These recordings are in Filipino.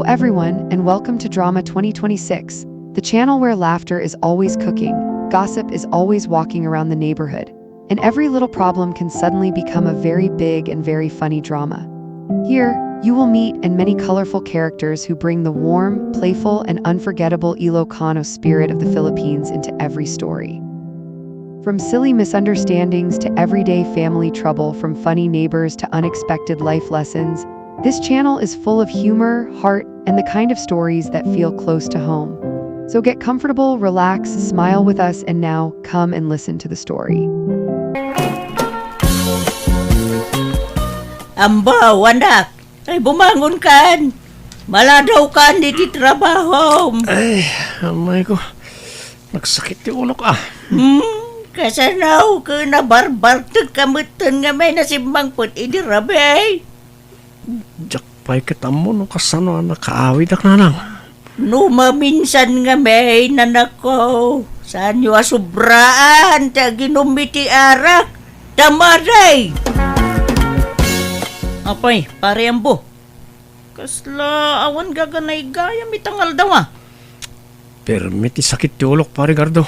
everyone, and welcome to Drama 2026, the channel where laughter is always cooking, gossip is always walking around the neighborhood, and every little problem can suddenly become a very big and very funny drama. Here, you will meet and many colorful characters who bring the warm, playful, and unforgettable Ilocano spirit of the Philippines into every story. From silly misunderstandings to everyday family trouble, from funny neighbors to unexpected life lessons, this channel is full of humor, heart, and the kind of stories that feel close to home. So get comfortable, relax, smile with us, and now come and listen to the story. Ambaw, anak. Ay, bumangon kan. Maladaw kan di trabaho. Ay, amay ko. Nagsakit yung ulo ka. Kasanaw ka na barbar kamutan nga may nasimbang put idi rabe. Jakpay kita mo no kasano nakaawid ak nanang. No maminsan nga may nanako. Saan nyo asubraan ta ginumiti arak. Tamaray. Apay, pare ambo. Kasla awan gaganay gaya mitangal daw ah. Permiti sakit yung ulok pare Gardo.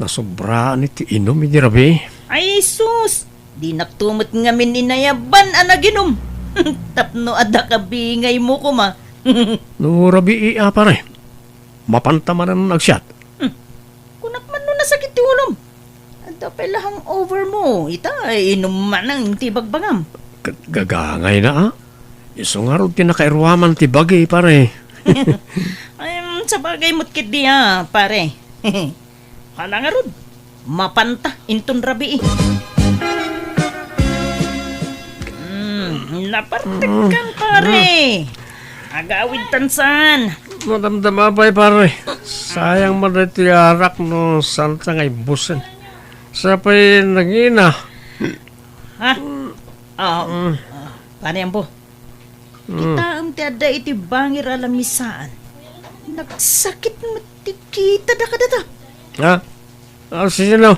Nasobraan iti inom iti rabi. Ay sus, di naktumot nga min inayaban anaginom. Tapno ada kabingay mo ko ma. No rabi iya pare. Mapantama na nagsyat. Kunak man no nasakit ti ulom. Ada pala hang over mo. Ita ay inom man ang tibagbagam. Gagangay na ah. Isungarod tinakairuaman ti bagay pare. Ay, sa bagay mo't kit di ha, pare. Hala nga rod. Mapanta, inton rabi eh. Napartikan pare. Agawid tansan. Madamdama pa'y pare. Sayang madatiarak no santa ngay busen. Sa pa'y nangina. Ha? Pare ambo. Kita ti ada iti bangir alamisaan. Nagsakit matikita da kadata. Ha? Sino?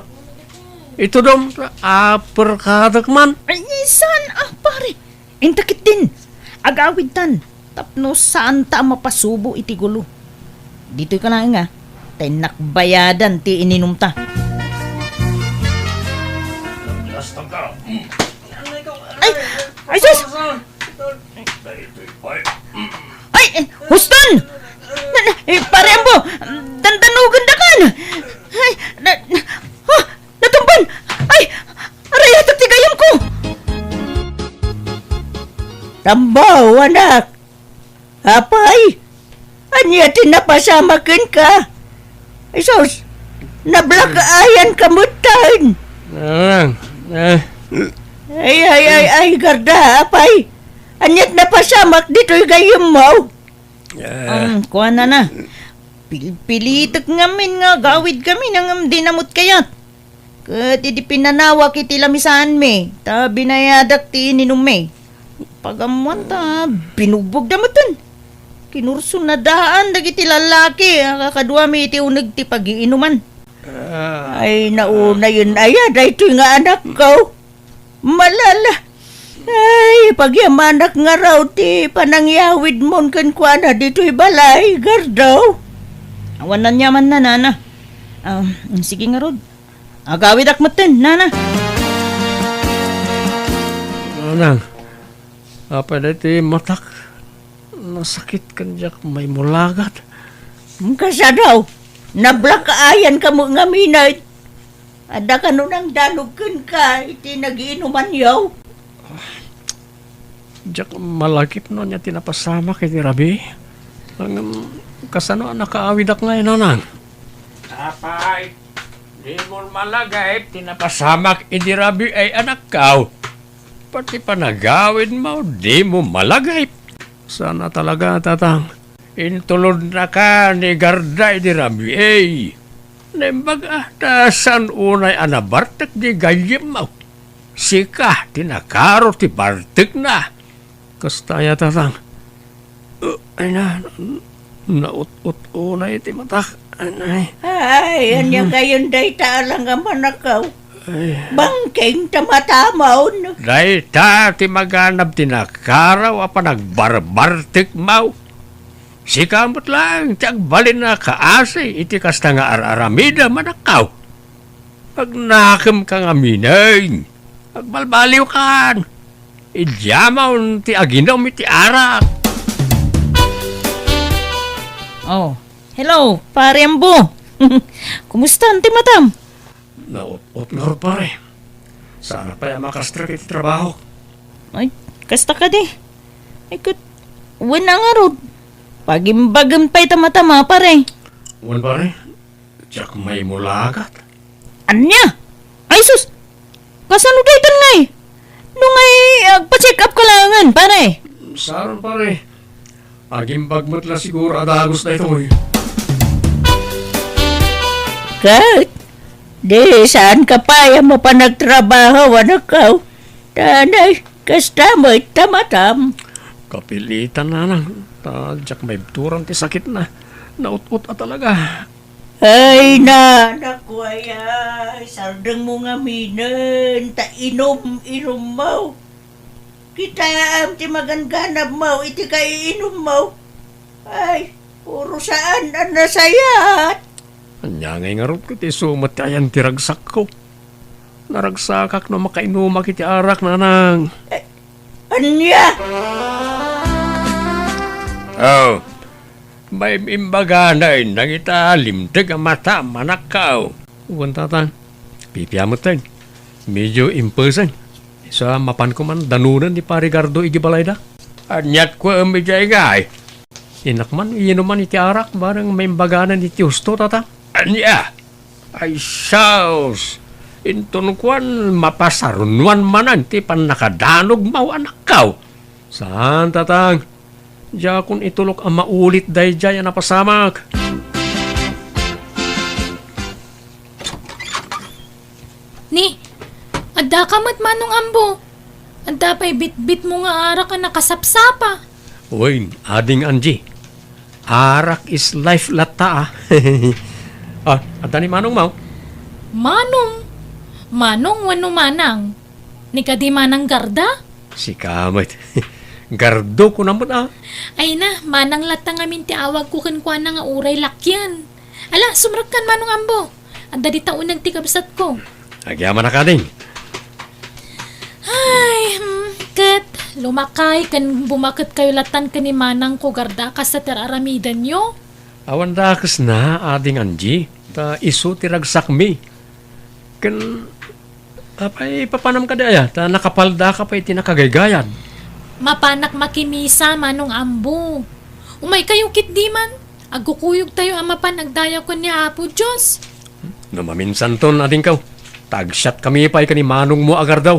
Ito dom, aperkadak man. Ay, saan pare? Intakit din. Agawid tan. Tapno saan ta mapasubo iti gulo. Dito ka na nga. Tay nakbayadan ti ininom ta. Ay, sus! Ay, Huston! Pare ambo, dandanugan da kan! Ay, natumban! Ay, aray, atak tigayam ko! Tambaw, anak! Apay! Anya tinapasamakin ka! Ay, sus! Nablakaayan kamutan! Ay, garda, apay! Anyat napasamak dito'y gayam mo! Kuha na. Pilitak ngamin nga, gawid kami nang dinamot kayat. Kat di pinanawak iti lamisaan me, ta binayadak ti ininom me. Pagamuan ta, binugbog damutan. Kinurso na daan, dagiti lalaki, kakadwa me iti unag ti pag-iinuman. Ay, nauna yun ayad, ay ito'y nga anak ko. Malala. Ay, pagyamanak nga raw ti panangyawid mon kan kuana dito'y balay, Gardaw. Awan na nyaman na, nana. Sige nga rod. Agawid akmatin, nana. Anang, apa dati matak. Nasakit kan jak may mulagat. Kasa daw, nablakaayan ka mo nga minay. Ada ka nung danugkan ka, iti nagiinuman yaw. Jak malakip no niya tinapasamak iti rabi. Ang kasano nakaawid ak ngayon nanang. Apay, di mo malagay tinapasamak iti rabi ay anak kaw. Pati panagawid mo, di mo malagay. Sana talaga tatang. Intulod na ka ni Garda iti rabi ay. Nembaga, tasan unay anabartek di gayim mo. Sika, tinakaro ti bartek na. Kastaya tatang. Ay na, naut-ut unay ti matak. Ay, anya kayon day taalang nga manakaw. Bangking tamatamaw. Day ta ti maganap tinakaraw apa nagbarbartik mau. Si kamot lang, tiyag balin na kaasi, iti kasta nga araramida manakaw. Pag nakam ka nga minay, pagbalbaliw kan, idyamaw ti aginaw mi ti arak. Oh, hello, pare Ambo. Kumusta, Auntie Matam? Naot-ot nga ro pare. Sana pa yung makastra iti trabaho. Ay, kasta ka di. Ay, wala nga ro. Pagimbagam pa'y tama-tama, pare. Wan pare, tiyak may mulagat. Anya? Ay, sus! Kasano daytan ngay? Nung ay agpa-check up ka langan, pare. Saron pare, agimbag mo't la siguro adagos na ito eh. Kat, di saan ka pa yung mapanagtrabaho, anak ka? Tanay, kasta mo'y tamatam. Kapilitan na lang. Tiyak may turang ti sakit na. Naut-ut talaga. Ay, nanak ko ay, sardang mo nga minan, ta inom mo. Kita am ti maganganap mo, iti kay inom mo. Ay, puro saan ang nasayat. Anya ngay nga rin ko ti sumat ayan tiragsak ko. Naragsakak no makainumak iti arak nanang. Anya? Oh, may imbaga na nang italimtag ang mata manakaw. Uwan tatang, pipiamot tayo. Medyo impulsan. Sa mapan ko man danunan ni Parigardo igibalay da. Anyat ko ang medya igay. Inakman, inuman iti arak, barang may imbaganan iti husto tata. Anya, ay saus. Intun kwan mapasarunwan manan ti pan nakadanog mau anakaw. Saan tatang? Diya kung itulok ang maulit dahi diya yan napasamak. Ni, adda ka mat manong Ambo. Adda pa'y bit-bit mo nga arak ka nakasapsapa. Uy, ading Angie. Arak is life lata ah. Adda ni Manong Mau. Manong wano manang. Ni ka di manang garda? Si Kamit. Gardo ko naman ah. Ay na, manang latang amin ti awag ko kankwa na nga uray lakyan. Ala, sumrakan manong Ambo. Adda di taunag ti kabsat ko. Agyaman na ka ding. Ay, kat, lumakay kan bumakit kayo latan ka ni manang ko garda ka sa teraramidan nyo. Awan dakas na ading Angie. Ta iso tiragsak mi. Kan apay papanam ka daya. Ta nakapalda ka pa iti nakagaygayan. Mapanak makimisa manong Ambo. Umay kayong kitdiman. Agkukuyog tayo amapan nagdaya ko niya Apo Diyos. Namaminsan ton ading kaw. Tagshot kami pa ni Manong mo agar daw.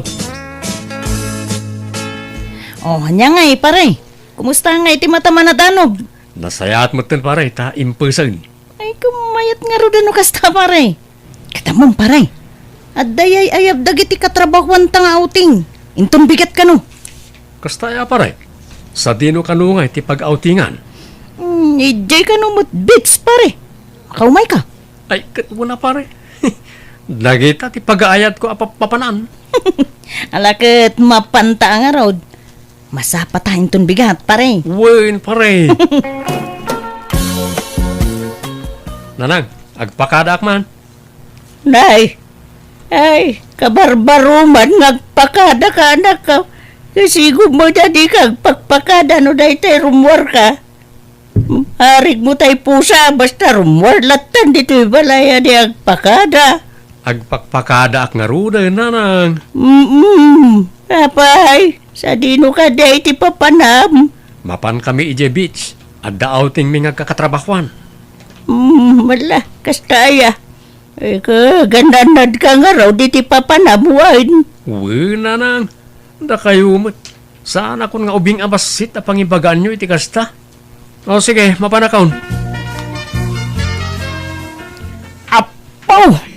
Oh, hanya nga pare. Kumusta nga iti mata manadanog? Nasayat mo tin pare, ta impulsan. Ay, kumayat nga ro dano kasta pare. Katamon pare. At dayay ayab dagiti katrabahuan ta nga outing. Intun bigat ka no. Kastaya pare, sa dino kanungay ti pag-outingan. Ijay ka no mo't bits pare. Makaumay ka. Ay, katwo na pare. Nagita ti pag-aayat ko apapapanan. Alakit mapanta nga rod. Masapatahin ton bigat pare. Wen pare. Nanang, agpakadak man. Nay, ay, kabarbaruman ngagpakada ka anak ka. Kasi mo jadi kag pagpakada no dahi tayo rumwar ka. Harig mo tayo pusa basta rumwar latan dito'y balaya di agpakada. Agpakpakada ak nga ruda, nanang. Apay, sa dino ka dahi ti papanam. Mapan kami ije beach. Adda outing mi nga kakatrabahuan. Wala, kastaya. Ay ka, gandanad ka nga raw di ti papanamuan. Wen, nanang. Da kayo mo't. Saan ako nga ubing abasit a pangibagaan nyo iti kasta? O sige, mapanakaon. Apaw!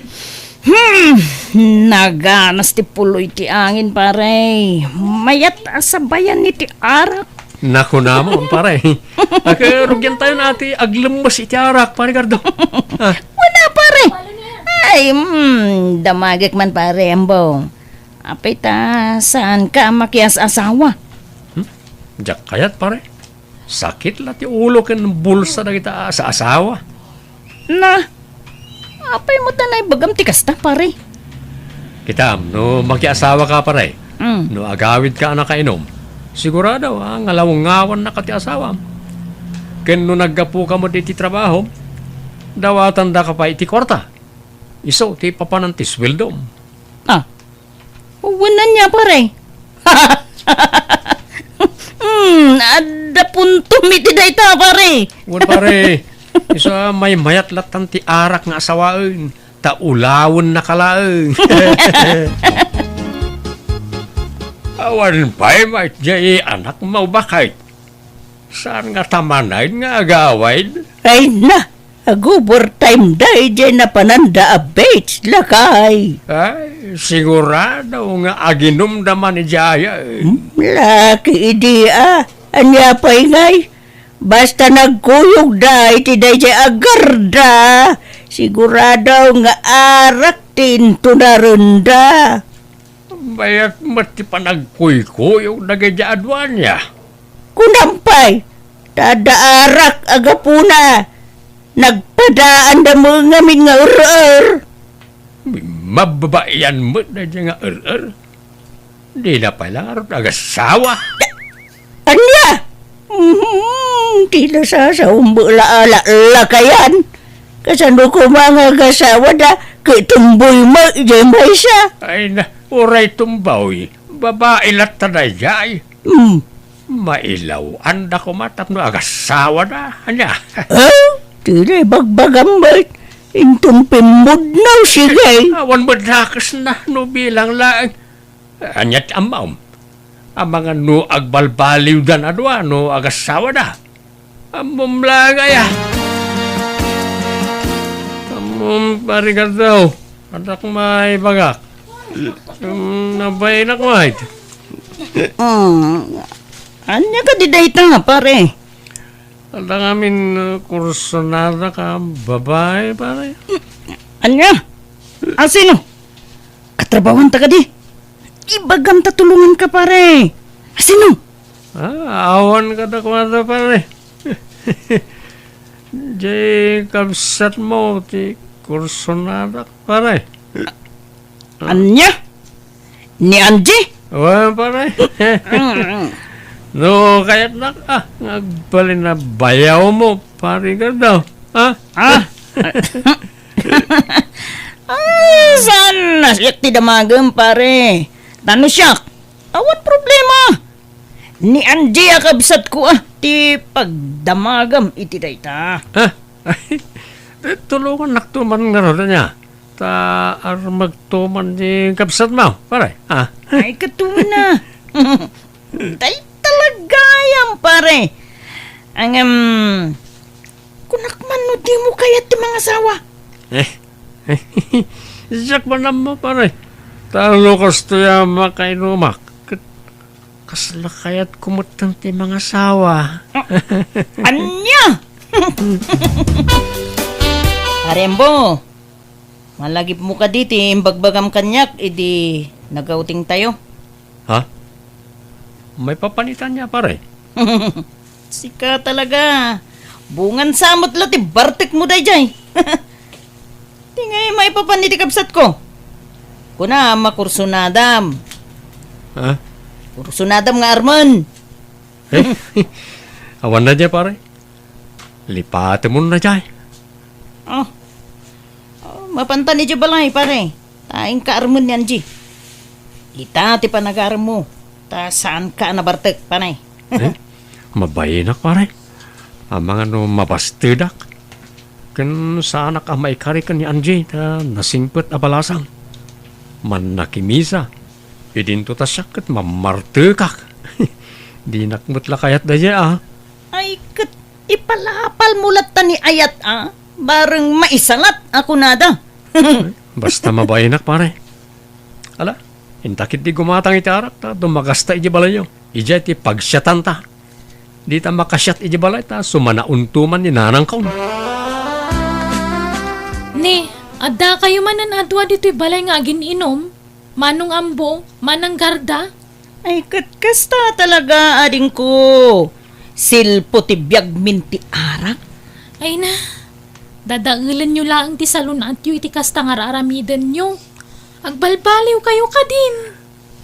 Naganas ti puloy ti angin pare. Mayat asabayan ni ti arak. Naku naman, pare. Rugyan tayo nati aglembas iti arak, pare Gardo. Wala pare. Ay, damagik man pare, Ambo. Apay ta, saan ka makias asawa? Diyak kayat, pare. Sakit la ti ulo ken bulsa na kita sa asawa. Na, apay mo tanay bagam ti kasta pare. Kita, no makiasawa ka pare. Mm. No agawid ka na kainom. Sigurado, nga lawngawan na ka ti asawa. Ken no naggapu ka mo ti trabaho, dawatan da ka pa iti kwarta. Iso ti papanan ti sweldo. Ah, uwanan niya pare. Ada punto miti dayta pare. Wan pare, isa may mayat latan ti arak nga asawaen. Ta ulawon na kalaeng. Awan pa'y may jay anak mo bakay. Saan nga tamanay nga agawid? Ay na, agubor time day dyan na pananda a beach lakay. Ay, sigurado nga aginom naman ni Jaya. Laki idea, anya pa'y ngay. Basta nagkuyog da, iti day dyan agarda. Sigurado nga arak tinto na runda. Bayat mati pa nagkuy-kuy yung nagayadwan niya. Kunampay, dadaarak agapuna. Nagpadaan da mga nga ur-ur. Mababayan mo na dyan nga Di na pala aron agasawa. Anya? Tila sa umbula-ala lakayan. Kasano ko mga gasawa da, kay tumboy mo, dyan ba siya? Ay na, uray tumbaw. Babae lat na jay. Mailaw, anda ko matap no agasawa na. Anya? Tila bagbagambay. Intong pimod na sige. Awan mo dakas na no bilang lang. Anyat amaw. Ang mga no agbalbaliw dan adwa no agasawa na. Amom lang ay. Amom parigat daw. Anak may bagak. Nabay na kumahit. Anya ka di dayta nga pare? Alam amin kurso na ka babae pare. Anya? Sino? Katrabawan ta ka di? Ibagam tatulungan ka pare. Sino? Awan ka na kumata pare. Jay kabsat mo ti kurso na pare. Anya? Ni Angie? Awan pare. No, kaya't nagbalin na bayaw mo, pare ka daw. Saan nasyak ti damagam pare? Tano siyak? Awat problema? Ni Angie akabsat ko ti pagdamagam iti dayta. Tulungan naktuman nga rin niya. Ta magtuman di kapsat mo, pare. Ay katuman na. Tay talagayam pare. Ang kunakman no di mo kaya ti mga asawa. Siyak ba naman pare? Talo kasto ya makainumak. Kasla kaya't kumutang ti mga asawa. Anya? Arembo, malagip mo ka diti, imbagbagam kanyak, idi nagauting tayo. Ha? May papanitan niya pare. Sika talaga. Bungan samot lati, bartek mo day jay. Tingay may papaniti kapsat ko. Kuna, makursunadam. Ha? Kursunadam nga arman. Awan na dyan pare. Lipatin mo na dyan. Mapantan ni balay pare. Taing ka arman yan, G. Ita ti panagaram mo. Ta saan ka nabartek, panay. Mabayinak pare. Ang mga no mabastidak. Kan sa anak may karikan ni Angie ta nasingpet abalasang. Man nakimisa. Idinto ta syakit mamartekak. Di nakmutla kayat daya Ay, ipalapal mulat ta ni ayat Bareng maisalat ako nada. Basta mabayinak pare. Ala, intakit di gumatang iti arak ta dumagasta iti balayo. Ija ti pagsyatan ta. Di ta makasyat iti balay ta sumanauntuman ni nanang kaun. Ni, adda kayo manan adwa dito'y balay nga agin inom. Manong ambo, manang garda. Ay, kasta talaga, ading ko. Silpo ti biyag minti arak. Ay na, dadaulan nyo lang ti salon at yu iti kasta nga raramidan nyo. Agbalbaliw kayo ka din.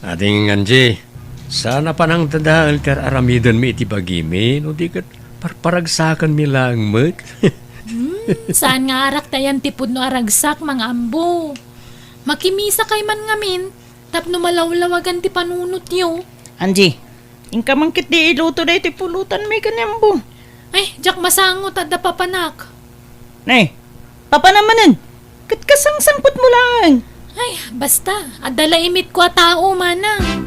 Ating Anji, sana pa nang dadaan kar aramidan mi iti bagimi, no di kat parparagsakan mi lang mat. Saan nga arak tayan tipod no aragsak mga ambo. Makimisa kay man ngamin, tapno malawlawagan ti panunot nyo. Anji, ingka mangkit di iluto na iti pulutan may kanyambo. Ay, jak masangot at dapapanak. Nay, papa namanan, kasangsangpot mo lang. Ay, basta, adala imit ko a tao manang.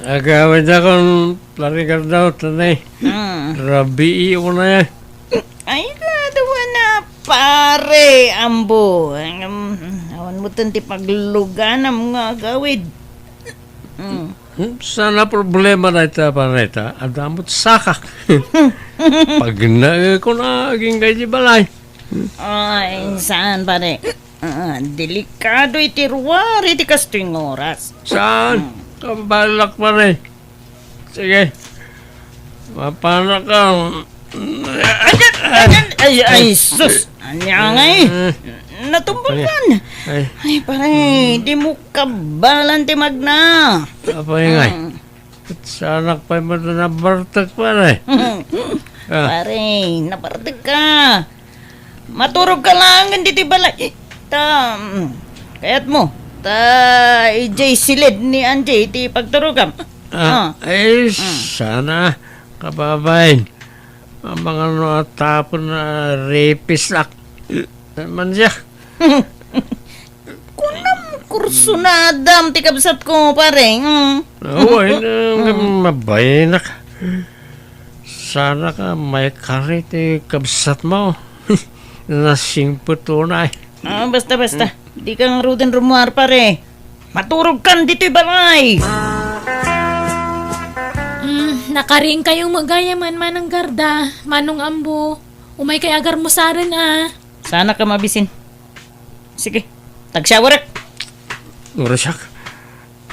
Agawin akong plarigar daw, tanay. Rabi iyo na yan. Ay, nadawa na, pare, ambo. Awan mo tanti paglugan ang mga gawid. Sana problema na ita pa na ita, adamot sakak. Pag na ko na aging kay di balay. Ay, saan pare? Delikado iti ruwar, iti kastoy ng oras. Saan? Kabalak pa rin. Sige. Mapana ka. Ay, sus! Anya nga natumbakan. Ay, pare, di mo kabalan ti magna. Apa ingay? Sanak pa mo na nabartak pa rin. Pare, napartig ka. Maturog ka lang, hindi ti balay. Kayat mo. Ijay silid ni Anjay, ti pagturugam. Sana kababain. Ang mga natapon na rapist ak. Man siya. Kunam kurso na adam, ti kabsat ko, pare. Oo, mabayinak. Sana ka may karit kabsat mo. Nasingpot tunay. Basta. Di kang ruden rumuar, pare. Maturog kan dito'y balay. Nakaring kayong magayaman manang garda, manong ambo. Umay kay agar mo sarin Sana ka mabisin. Sige, tagsyawarak. Urasyak.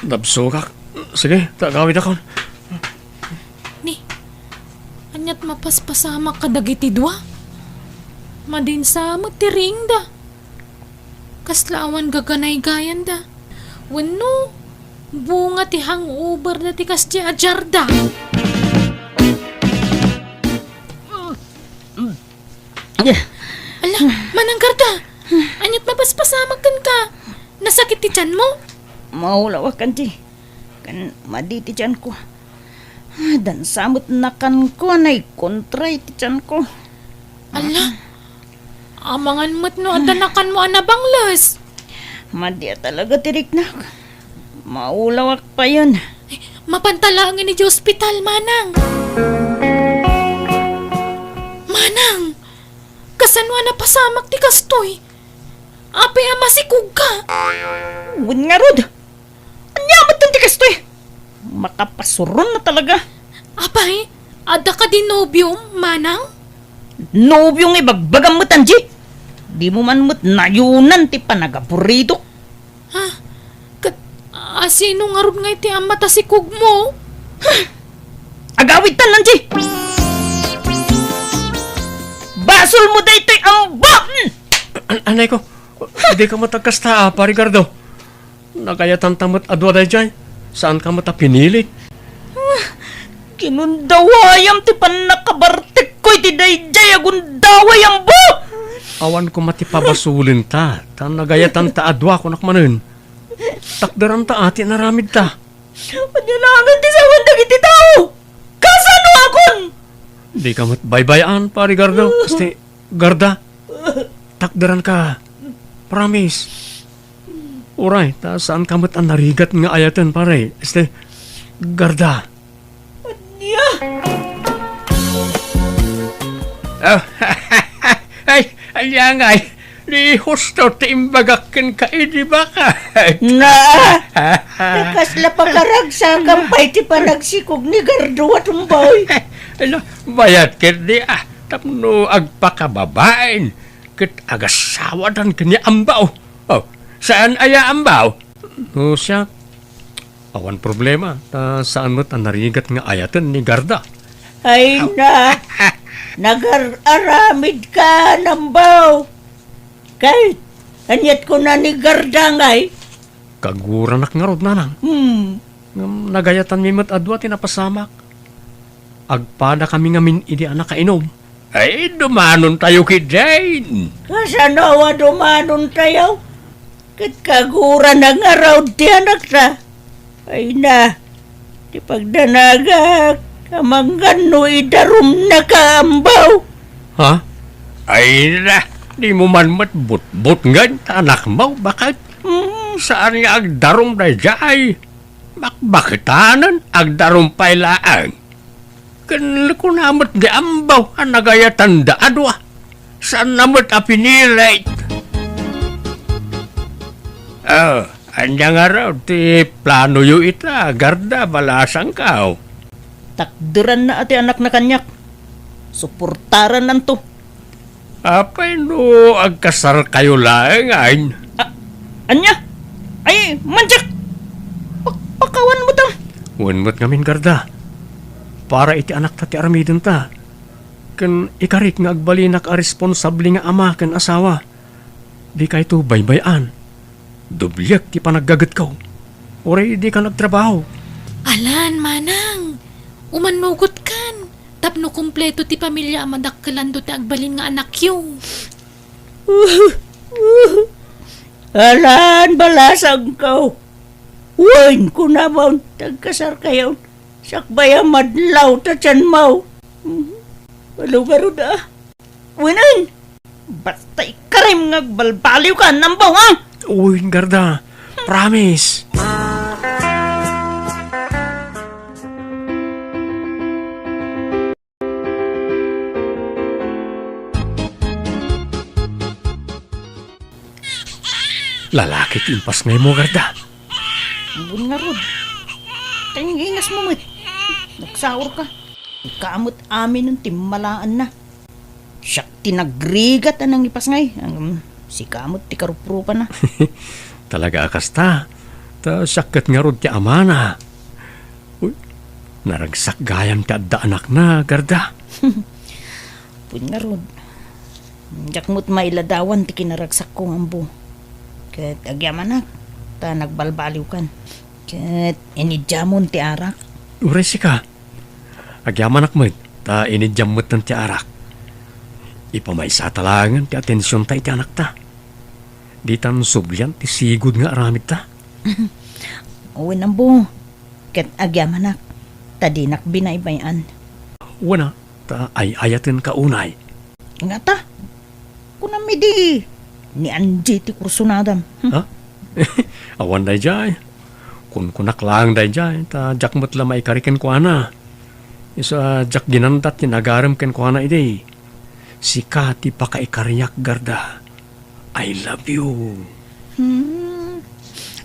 Dabsukak. Sige, tagawid ako. Ni, anyat mapaspasama ka dagiti dua. Madin sa matiring da. Kaslaawan gaganay gayan da. Wano, bunga ti hangover na ti kasdi ajarda. Ala, manang garda. Anyat mapaspasamak kan ka. Nasakit ti tiyan mo? Maulawak kan ti. Kan maditi tiyan ko. Dan samot na kan ko na kontray ti tiyan ko. Ala, amangan mo't no adanakan mo anabanglas. Madya talaga tirik na. Maulawak pa yun. Ay, mapantalangin ni di ospital, manang. Manang, kasanwa na pasamak ti kastoy. Ape masikug ka. Wun nga rod. Anyamat ang tikas to eh. Makapasuron na talaga. Apay, ada ka din nobyong, manang? Nobyong ibagbagam mo tanji. Di mo man mo't nayunan ti panagapurido. Ha? Sino nga ron nga iti ang matasikog mo? Agawid tan nanji. Basol mo da ito'y amba. Anay ko, hindi ka matagkasta, parigardo. Nakayatan tamot adwa day dyan. Saan ka mata pinili? Kinundawayam ti panakabartek ko iti dayjay agundawayam bo. Awan ko matipabasulin ta. Ta nagayatan ta adwa ko nakmanin. Takdaran ta ati naramid ta. Panyalangan ti sawan dagiti tao. Kasano akon? Di ka matbaybayan, parigardo. Kasi, garda, takdaran ka. Promise. Uray, ta saan ka mat ang narigat nga ayatan, pare. Este, garda. Oh, ay, aliyangay. Di husto tiimbagakin ka, di ba ka? Na! Nakasla pa karagsakan pa iti panagsikog ni Gardo at umboy. Ano, bayat kit di tapno agpakababain. Kit agasawadan kanya ambaw. Oh, saan aya ambaw? No siya. Awan problema, saan mo't ang narigat nga ayatan ni Garda? Ay na, nag-aramid ka, Nambaw. Kahit, anyat ko na ni Garda ngay. Kaguranak nga rod nanang. Ngam nagayatan mi mo't adwa tinapasamak. Agpada kami nga min idi anak kainom. Ay, dumanon tayo kay Jane. Kasanawa dumanon tayo. Kat kagura na nga raw di anak sa. Ay na, di pagdanagak, kamanggan no idarum na kaambaw. Ha? Ay na, di mo man matbut-but nga anak mo, bakit? Saan nga agdarom na jay? Bakitanan agdarom pailaan. Kan ko namot di ambaw ang nagayatan da adwa. Saan namot apinilit? Oh, anya nga raw, ti plano yu ita, Garda, balasang kao. Takdiran na ati anak na kanyak. Suportaran nanto. Apay no, agkasar kayo lang, ay. Anya? Ay, manjak! Pakawan mo tam. Unmot ngamin, Garda. Para iti anak ta ti aramidon ta. Kan ikarik nga agbalinak a responsable nga ama kan asawa. Di kay to baybayan. Dublyak ti panaggagat ko. Oray di ka nagtrabaho. Alan, manang. Umanugot kan. Tapno kumpleto ti pamilya amadakkelan do ti agbalin nga anak yung. Alan, balasang ka. Wain ko naman, tagkasar kayo. Sakbaya madlaw ta tiyan mo. Balugaro da. Winan! Basta ikarim nga balbaliw ka, Nambaw, ha? Uy, Garda. Promise. Lalaki timpas ngay mo, Garda. Ambun nga rod. Kanyang ingas mo, mit. Nagsaur ka. Ikamot amin ng timmalaan na. Siyak tinagrigat anang ipas ngay. Si kamot ti karuprupa na. Talaga akas ta. Ta sakit nga rod ti amana. Uy, naragsak gayam ti adda anak na, Garda. Pun nga rod. Jakmot mailadawan ti kinaragsak kong ambo. Kat agyaman ta nagbalbaliw kan. Kat inidyamon ti arak. Uresi ka. Agyaman akmet, ta inidyamot ng ti arak. Ipamaysa talangan ti atensyon ta iti anak ta. Di tan sublyan ti sigud nga aramid ta. Uwin ambo. Kat agyaman ta dinak binaybayan. Wana, ta ayatin ka unay. Nga ta. Kunami di. Ni Anji ti kursunadam. Ha? Awan day jay. Kun kunak lang day jay, ta jakmot lamay kariken ko ana. Isa jak ginantat tinagaram ken ko ana ide. Si Kati pakaikariyak, Garda. I love you.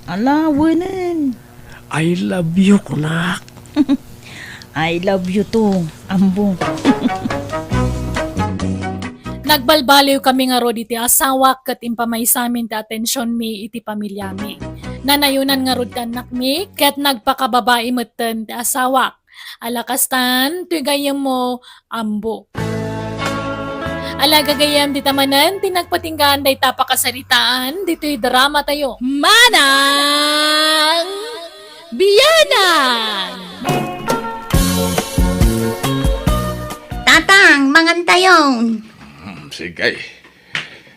Alawanan. I love you, kunak. I love you too, ambo. Nagbalbaliw kami nga rod iti asawa kat impamay sa amin ti atensyon mi iti pamilya mi. Nanayunan nga rod anak mi kat nagpakababae meten ti asawa. Alakastan, tuyagayam mo, ambo. Alagagayam di tamanan, tinagpatinggaan day tapakasaritaan, dito'y drama tayo. Manang Biyanan! Tatang, mangan tayon. Sige.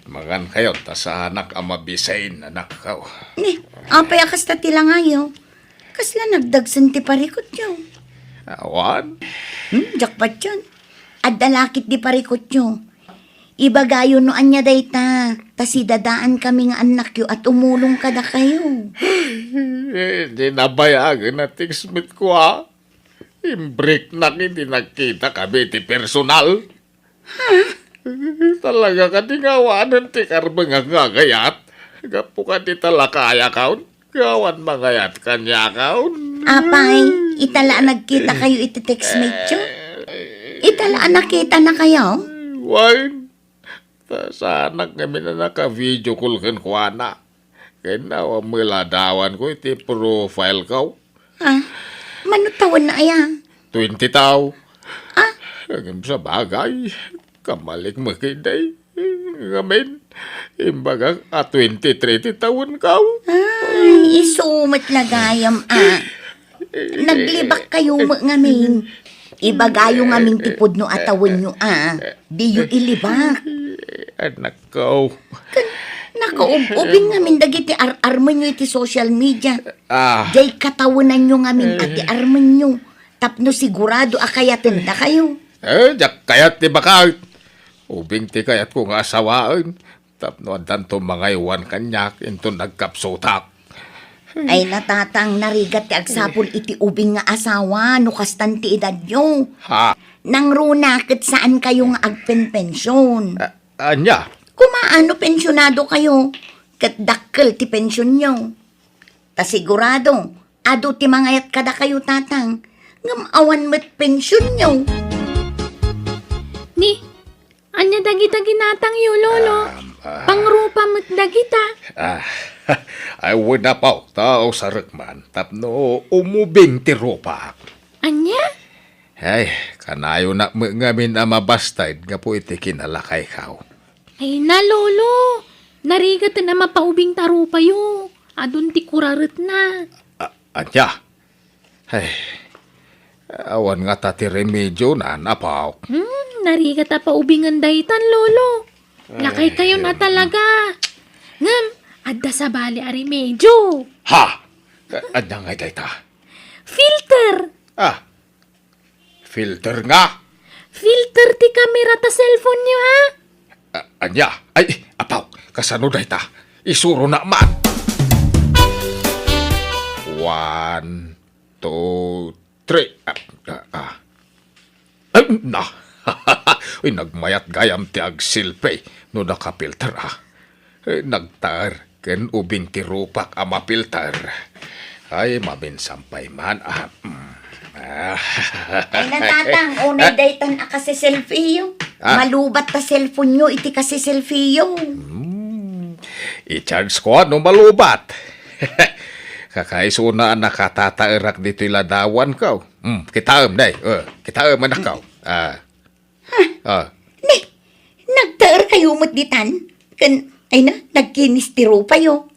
Magan kayo, ta sa anak ang mabisain, anak ka. Ni, apay akas ta tila ngayo. Kasla nagdagsan ti parikot yo. Awan? Jakpat yun. At dalakit di parikot yo. Ibagayo no anya day ta. Tasi dadaan kami nga anak yo at umulong kada kayo. Di nabayagan na tiksmit ko, ha? Imbreak na hindi nakita kami ti personal. Talaga ka di ngawanan ti karbang nga gagayat. Gapu ka di talakaya kaun. Gawan magayat kanya kaun. Apay, itala nagkita kayo iti textmate yo. Itala nakita na kayo. Wine. Sa anak kami na naka-video call kan kuana. Kaya na, miladawan ko iti profile ko. Manutawan na aya. 20 tao. Ang sa bagay, kamalik makiday. Ngamin, imbaga 20-30 taon ka. Ay, isumat lagayam Naglibak kayo ngamin. Ibagayo ngaming tipod no atawin nyo Di yu ilibak. Anak ko. Nakaububing ngamin dagiti ar-arman nyo iti social media. Day katawanan nyo ngamin ati arman nyo. Tapno sigurado akayatin na kayo. Jak kayat ti bakit. Ubing ti kayat ko nga asawaan. Tapno andan to mga iwan kanyak into nagkapsotak. Ay natatang narigat ti agsapol iti ubing nga asawa no kastan ti edad nyo. Nang runakit saan kayo nga agpenpensyon. Anya? Kumaano pensyonado kayo? Kat dakkel ti pensyon nyo. Ta sigurado, ado ti mangayat kada kayo tatang. Ngam awan met pensyon nyo. Ni, anya dagita ginatang yu, lolo. Pangrupa mo't dagita. Ay wala pa tao sa rekman. Tapno umubing ti ropa. Anya? Ay, kanayo na ngamin mabastay nga po iti kinalakay kao. Ay na, lolo. Narigat na mapaubing tarupa yu. Adun ti kurarit na. Anya? Ay, awan nga tati remedyo na napaw. Narigat na paubingan daytan, lolo. Lakay kayo na talaga. Ngam, adda sa bali a remedyo. Ha? Anya nga dayta? Filter. Filter nga? Filter ti kamera ta cellphone nyo, ha? Anya? Ay, apaw, kasano dayta? Isuro na man. 1, 2, 3. Ay, na. Ay, nagmayat gayam ti agsilpe no nakapilter Ay, nagtar ken ubing ti rupak mapilter. Ay, mabinsampay man Ay natatang, unay daytan kasi selfie yo. Malubat ta cellphone nyo, iti kasi selfie yo. I-charge ko ano malubat. Kakaiso na nakatatairak dito iladawan ka. Kitaam, day. Kitaam anak ka. Nagtaer kayo mo't ditan. Ay na, nagkinistiro pa yo.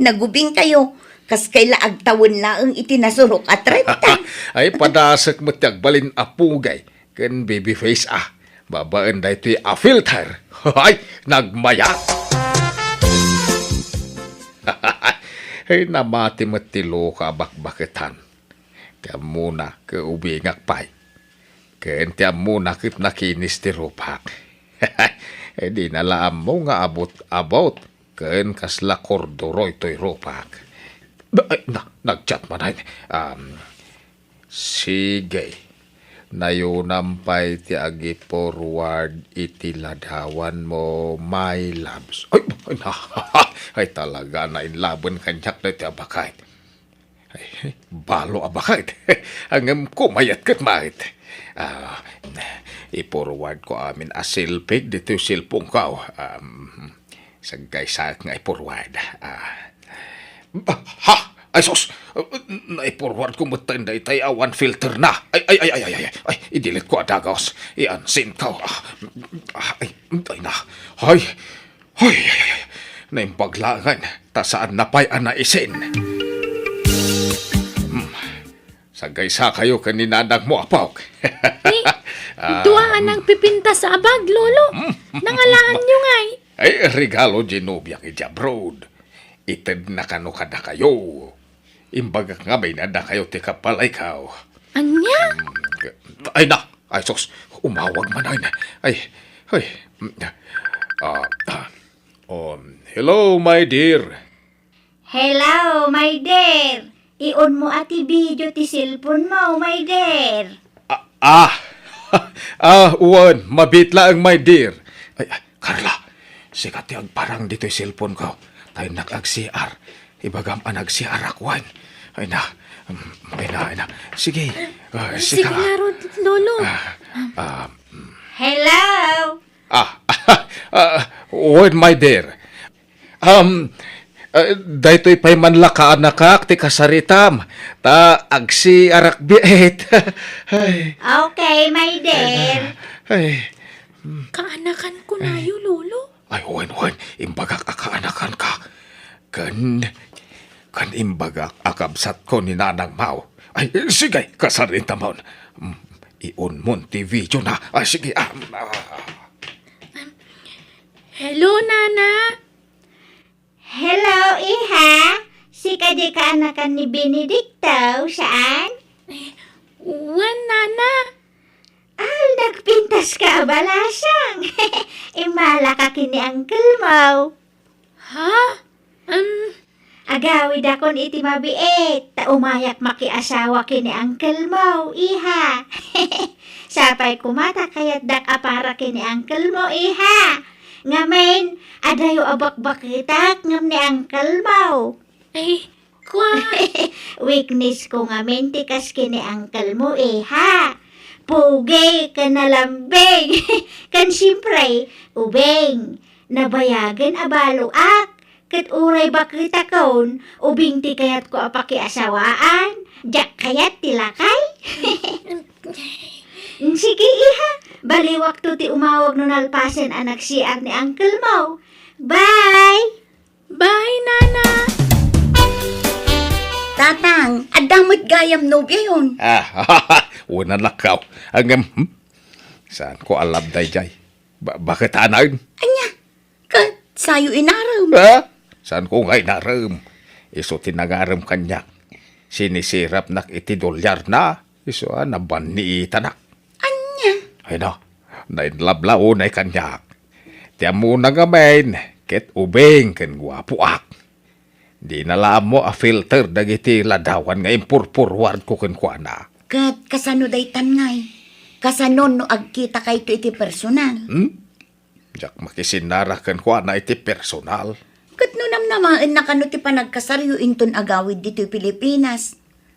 Nagubing kayo. Kas kay laagtawon laang itinasurok at renta. Ay, padasak mo tiyagbalin apugay. Ken baby face Babaan da ito'y filter. Ay, nagmaya. Ay, namati mo tilo ka bakbakitan. Tiyan muna ka ubingak pay. Ken tiyan muna kit nakinis ti rupak. Ay, di nalaam mo nga about. Ken kasla kordoro ito'y rupak. Ay, nag-chat man ay. Sige. Nayunampay ti agi forward iti ladawan mo, my loves. Ay talaga na inlaban kanyak na ti abakait. Ay, balo abakait. Ang kumayat kat mait. I-forward ko amin asilpig dito silpong kao. Sagay sa nga i-forward. Ay, sos! Nai-forward ko mo tayo tay awan filter na. Ay, i-delete ko adagos. I-unsend ko. Ay, na. Ay. Naimpaglangan. Tasaan na pa'y anaisin. Sagay sa kayo kaninanag mo, apaw. Duaan ang pipinta sa abag, lolo. Nangalaan nyo ngay. Ay, regalo ginubiyang ijabroad. Ited na kano kada kayo. Imbaga nga may nada kayo ti kapalay kao. Anya? Ay na! Ay sos! Umawag man ay. Hello, my dear. Hello, my dear. Ion mo ati video ti cellphone mo, my dear. Uwan, mabitla ang my dear. Ay, Carla, sikat yung parang dito'y cellphone ko. Tayo nag-CR. Ibagam nag-CR akwan. Ay na. Sige. Sige nga, lolo. Hello. Uwan, my dear. Daytoy pa'y manlakaan nakak, ti kasaritam. Ta, agsi arakbiet. Ay, Okay, my dear. ay, Kaanakan ko na yun, lolo. ay, wen, imbagak akaanakan ka. Kan imbagak akabsat ko ni Nanang Mau. Ay, sige, kasaritam mo. Iun mo ti video na. Ay, sige, Hello, Nana. Hello, Iha. Si kadi ka anakan ni Benedicto, saan? Wan, Nana. Nagpintas ka balasang. Imala ka kini Uncle Mo. Ha? Agawid akon iti mabiit. Ta umayak makiasawa kini Uncle Mo, Iha. Sapay kumata kayat dak apara kini Uncle Mo, Iha. Ngamen, adayo abak-bakitak ngam ni Uncle Mo. Ay, kwa. Weakness ko ngamen tikas kini Uncle Mo, Iha. Pugi ka na lambing. Kan siyempre, ubeng. Nabayagan abaluak. Kat uray bakita kon, ubing ti kayat ko apakiasawaan. Jak kayat tilakay. Sige, Iha. Bali waktu ti umawag nun alpasen anak siar ni Uncle Mo. Bye! Bye, Nana. Tatang, adamot gayam nobya yun. una lakaw. Hanggang, saan ko alam dayjay? Bakit anayon? Anya, kat sayo inaram. Ha? Saan ko ngay naram? Iso tinagaram kanya. Sinisirap nak iti dolyar na. Iso naban ni itanak. Anya, Ay no, nainlablao na kanya. Tiyan mo na gamen, ket ubeng ken guwapuak. Di nalam mo a filter dagiti ladawan nga impurpurward ko ken kuana. kat kasano daytan ngay. Kasanon no agkita kay to iti personal. Jak makisinara ken kuana iti personal. Kat no namnamaan na kano ti panagkasaryo inton agawid dito Pilipinas.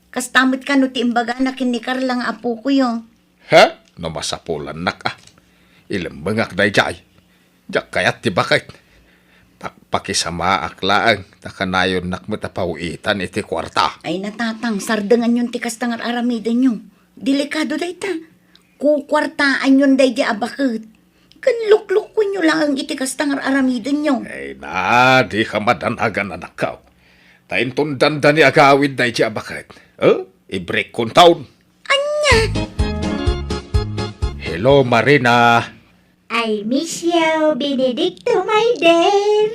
Kastamot kano ti imbaga na kinikar lang apo ko yo. Ha? No masapulan nak Ilembengak dayjay. Jak kayat ti bakit. Pakisama aklaang takanayon nak matapawitan iti kwarta. Ay natatang, sardangan yun ti kastangar aramidan nyo. Delikado dayta. Kukwartaan yun day di abakit. Kan lukluk ko nyo lang ang iti kastangar aramidan nyo. Ay na, di ka madanagan anak ka. Tayin tundan ni agawid na iti abakit. I-break kong taon. Anya? Hello, Marina. I miss you, Benedicto, my dear.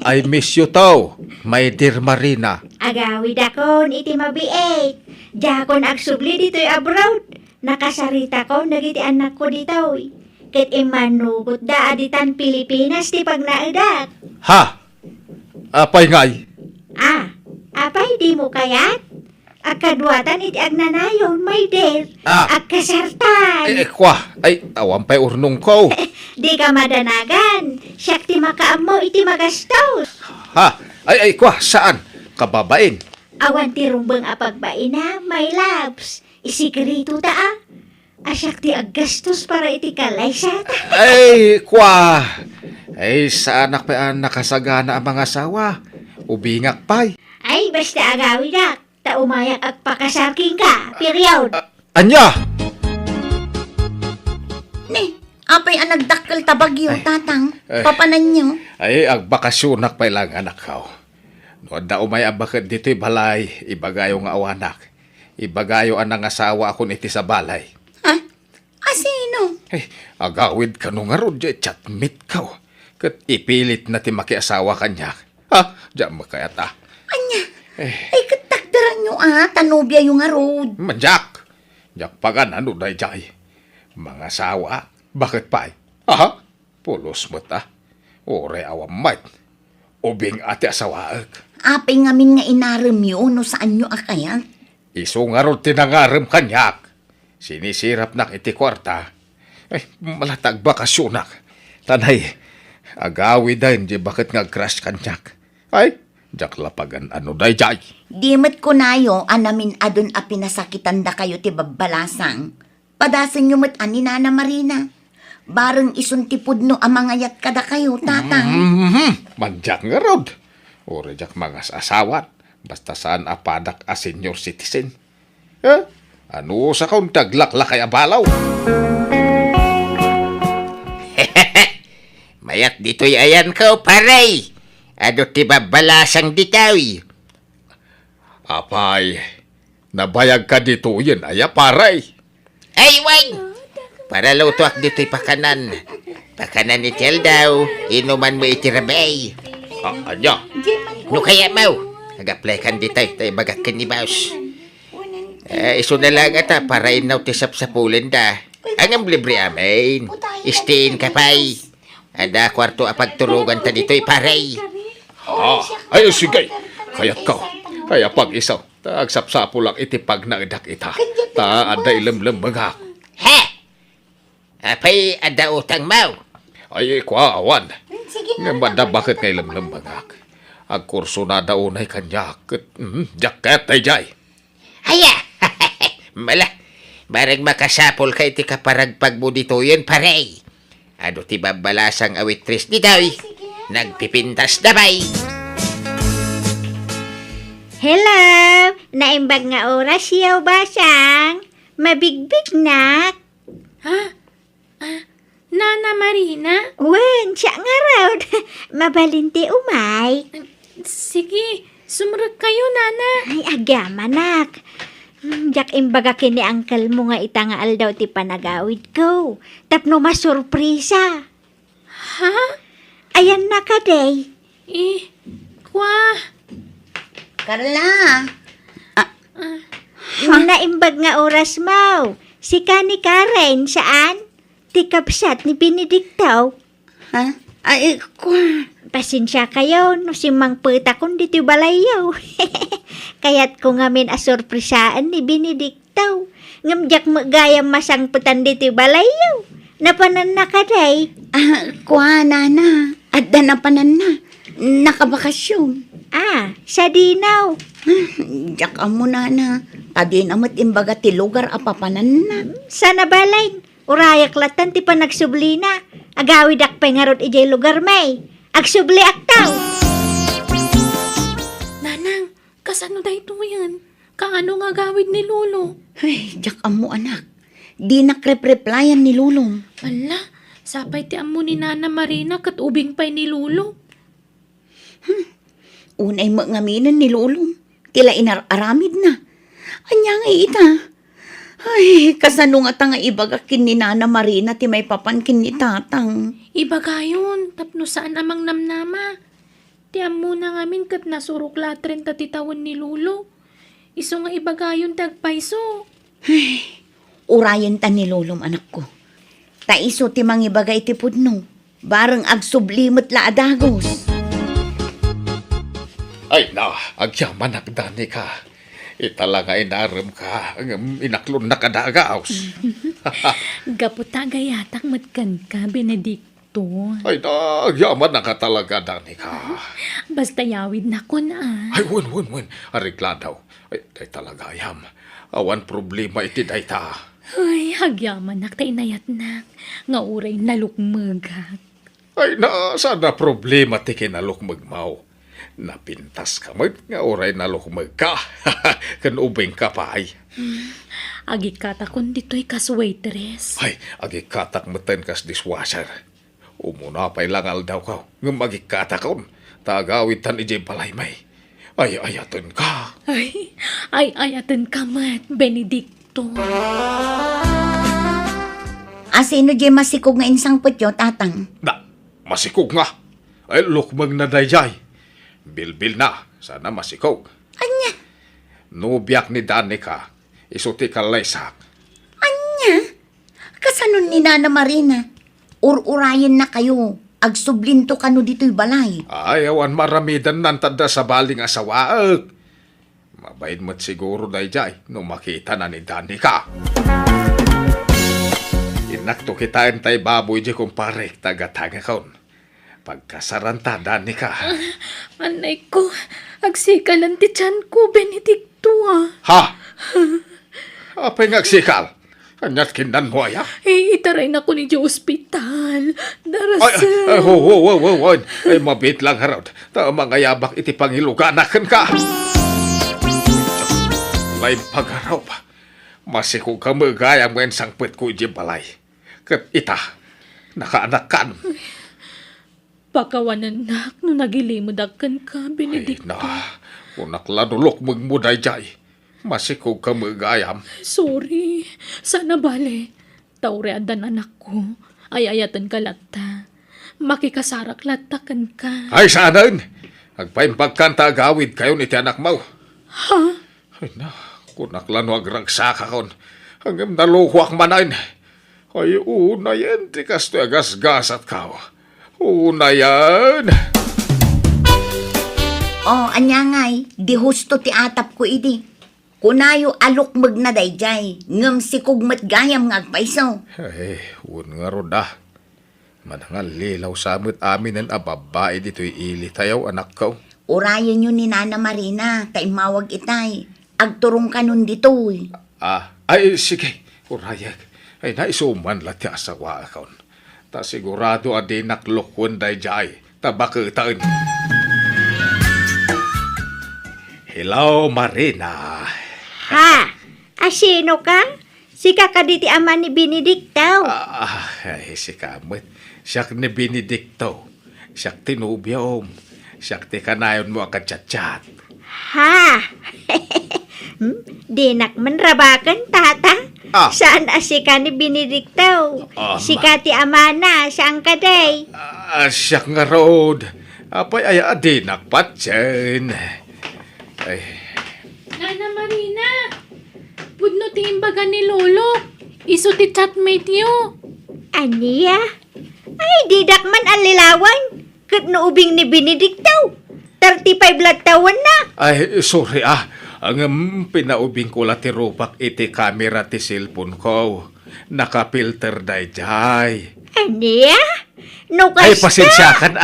I miss you too, my dear Marina. Agawid akon iti mabiit. Jakon agsubli dito'y abroad. Nakasarita ko, nagiti anak ko dito'y. Ket imanugot da aditan Pilipinas ti pagnaidak. Ha? Apay ngay? Apay di mo kayat? Akadwatan iti agnanayon, my dear. Agkasartan. Kwa, awan pa'y urnong ko. Di ka madanagan. Siyak ti makaam mo iti magastos. Ha? Kwa, saan? Kababain. Awan ti rumbang apagbain na, my loves. Isikreto ta Asyak ti aggastos para iti kalaysat. Kwa. Saan pa nakasagana ang mga asawa? Ubingak pa'y. Ay, basta agawid ak. Ta umayak agpakasarking ka. Period. Anya? Ne, apay ang nagdakkel tabagyo, tatang. Papanan nyo. Agbakasyonak pa'y lang anak ka. Noon na umay abakad dito'y balay, ibagayo nga awanak. Ibagayo ang nangasawa akong iti sa balay. Ha? Asino? Agawid ka nung nga ron, chatmit ka. Kat ipilit na ti makiasawa kanya. Diyan makayata. Anya? Katakdaran nyo tanubya yung arod. Manjak! Jak pagan ano day jay. Mga asawa, bakit pa'y? Pulos mo ta. Ore awam mat. Ubing ati asawaag. Apay ngamin nga inaram yun, no saan nyo akayat? Iso nga ron tinangaram kanyak. Sinisirap nak iti kwarta. Malatag bakasyonak. Tanay, agawi din di bakit nga crush kanyak. Jak lapagan ano day jay. Dimet ko nayo, anamin adun a pinasakitan da kayo ti babbalasang. Padasan nyo mat ani Nana Marina. Bareng isuntipod no amangayat kada kayo, tatang. Manjak nga rod. Uri jak mga asawan, basta saan apadak a senior citizen. Eh, ano sa kaun taglaklak kay abalaw? Mayat dito'y ayan ko, paray. Ano ti babalasang ditawi? Apay, nabayag ka dito yun, aya paray. Ay, wag! Para lutuak dito'y pakanan. Pakanan ni Tel daw, inuman mo itirabay. Anya, No kaya mau, nag-apply kan ditay, tayo bagakin ni Baus. Iso na lang ata, para inaw tisap sa pulen da. Ang libre amin, istiin ka pa'y. Ada kwarto apagturugan ta dito'y paray. ay sige, kayat ka. Kaya pag isaw, tagsapsapo lang itipag na idak ita. Ta aday lemlem bagak. Ha? Apay ada utang mau. Ay, kwa awan. Nga banda bakit ngay lemlem bagak. Ang kurso na daunay kanya, jacket ay jay. Aya! Mala, barang makasapol kay ti kaparagpag mo dito yun, paray. Ano ti babalasang awitris di daw, nagpipintas na bay. Hello! Naimbag nga oras yaw basang. Mabigbig na. Nana Marina? Wen, siya nga raw. Mabalinti umay. Sige, sumurot kayo, Nana. Ay, agama nak. Jak imbaga kini angkel mo nga itangaal daw ti panagawid ko. Tapno masurprisa. Ha? Ayan na ka, day. Kwa? Carla! Naimbag nga oras mo. Si Kani Karen, saan? Ti kapsat ni Benedicto. Ha? Ay, kwa. Pasensya kayo, no si Mang Peta kung dito balayaw. Kaya't ko ngamin asurprisaan ni Benedicto. Ngamjak magayam masang petan dito balayaw. Napanan na ka, day. Kwa, nana. At danapanan na. Nakabakasyon. Sa dinaw. Jak amo, nana. Padi namat imbaga ti lugar apapanan na. Sana balay. Urayak latan ti pa nagsubli na. Agawid ak pengarot ijay lugar may. Agsubli ak tao. Nanang, kasano da ito yan? Kaano nga gawid ni Lolo? Ay, jak amo, anak. Di nakrep-replyan ni Lulong. Ala, sapay ti amo ni Nana Marina kat ubing pa'y ni Lolo. Unay ngaminan ni Lulong. Tila inararamid na. Anya nga ita. Ay, kasano nga tanga ibagakin ni Nana Marina ti may papankin ni tatang. Iba gayon, tapno saan amang namnama. Ti amo na ngamin kat nasurok latren tatitawan ni Lolo. Iso nga iba gayon tagpaiso. Urayan ta ni Lulong, anak ko. Taiso ti mangibagay ti pudno. Barang agsublimot la adagos. Ay na, agyaman nagdani ka. Italaga inaram ka, inaklon na kadagaos. Gaputa gayatak matkan ka, Benedicto. Ay na, agyaman na ka talaga dani ka. Basta yawid na ko na. Ay, wun. Arigla daw. Ay talaga yam. Awan problema iti day ta. Ay, hagyaman nak, tainayat nak. Nga uray nalukmagak. Ay na, sana problema ti kinalukmag mau. Napintas ka mo, nga oray nalukmag ka. Kan ubing ka pa ay. Agi katakon dito'y kaswaitress. Ay, agikatak meten kas dishwasher. Umuna pa'y langal daw ka. Nga magikatakon. Tagawid tan ijay balay may. Ay, ayatan ka. Ay, ayatan ka mat, Benedicto. Asino di masikog nga insang putyo, tatang? Na, masikog nga. Ay, lukmag na dayjay. Bilbil na, sana masikog. Anya? Nubiyak ni Danica, isuti ka laysak. Anya? Kasanon ni Nana Marina? Ur-urayan na kayo. Agsublinto kano dito'y balay. Ay, awan maramidan nantada sa baling asawaag. Mabayin mo't siguro dayjay nung makita na ni Danica. Inakto kitain tay baboy di kumpare tagatanga kaon. Pagkasaranta, Danica. Anay ko, agsikalan ti tiyan ko, Benedicto Ha? Apay ngagsikal. Kanyat kindan mo aya? Itaray na ko ni di ospital. Ay, Darasel. ho. Ay, mabit lang harod. Ta mga yabak iti pangiluganakan ka. May pagaraw pa. Masiko ka magayang ngayon sangpit ko iti balay. Kat ita, nakaanak kan. Pakawanan nak no nagilimudagkan ka, Ay Benedicto. na, unak ladulok magmuday jay. Masiko ka magayam. Sorry. Sana bale. Taureadan anak ko. Ay ayatan ka latta. Makikasarak latta kan ka. Ay saanan, agpaimpagkanta agawid kayo ni ti anak mo. Ha? Ay na, kunak lano agragsaka kon. Hanggang naluhuak manain. Ay unayan, tikas to agasgasat kao. Unayan. Oh, anyangay, di husto ti atap ko idi. Kunayo alok magnaday jay, ngam si kugmat gayam nga agpaiso. Ay, nga roda. Manangal lilaw samot amin ang ababae dito'y ili tayaw anak ko. Urayan yun ni Nana Marina, kay mawag itay. Agturong ka nun dito'y. Ay, sige, urayag. Ay, naisuman lang ti asawa akon. Ta sigurado adi naklokon day jay, tabakitaan. Hello, Marina. Ha? Asino ka? Si kakaditi ama ni Benedicto. Ay, si Kamot. Siyak ni Benedicto. Siyak tinubiyom. Siyak ti kanayon mo akad-chat-chat. Ha? Dinak manrabakan, tata. Saan asika ni Benedicto? Sika ti amana, saan ka day? Siyak nga road. Apay ay adi nakpatsin. Ay, Nana Marina. Pudno ti imbaga ni Lolo. Iso ti chatmate yo. Aniya? Ay, didak man alilawan. Kat ubing ni Benedicto. 35 latawan na. ay sorry Ang pinaubing ko la ti rupak iti kamera ti cellphone ko. Nakapilter day jay. Aniya? No Ay, kasta? pasensyakan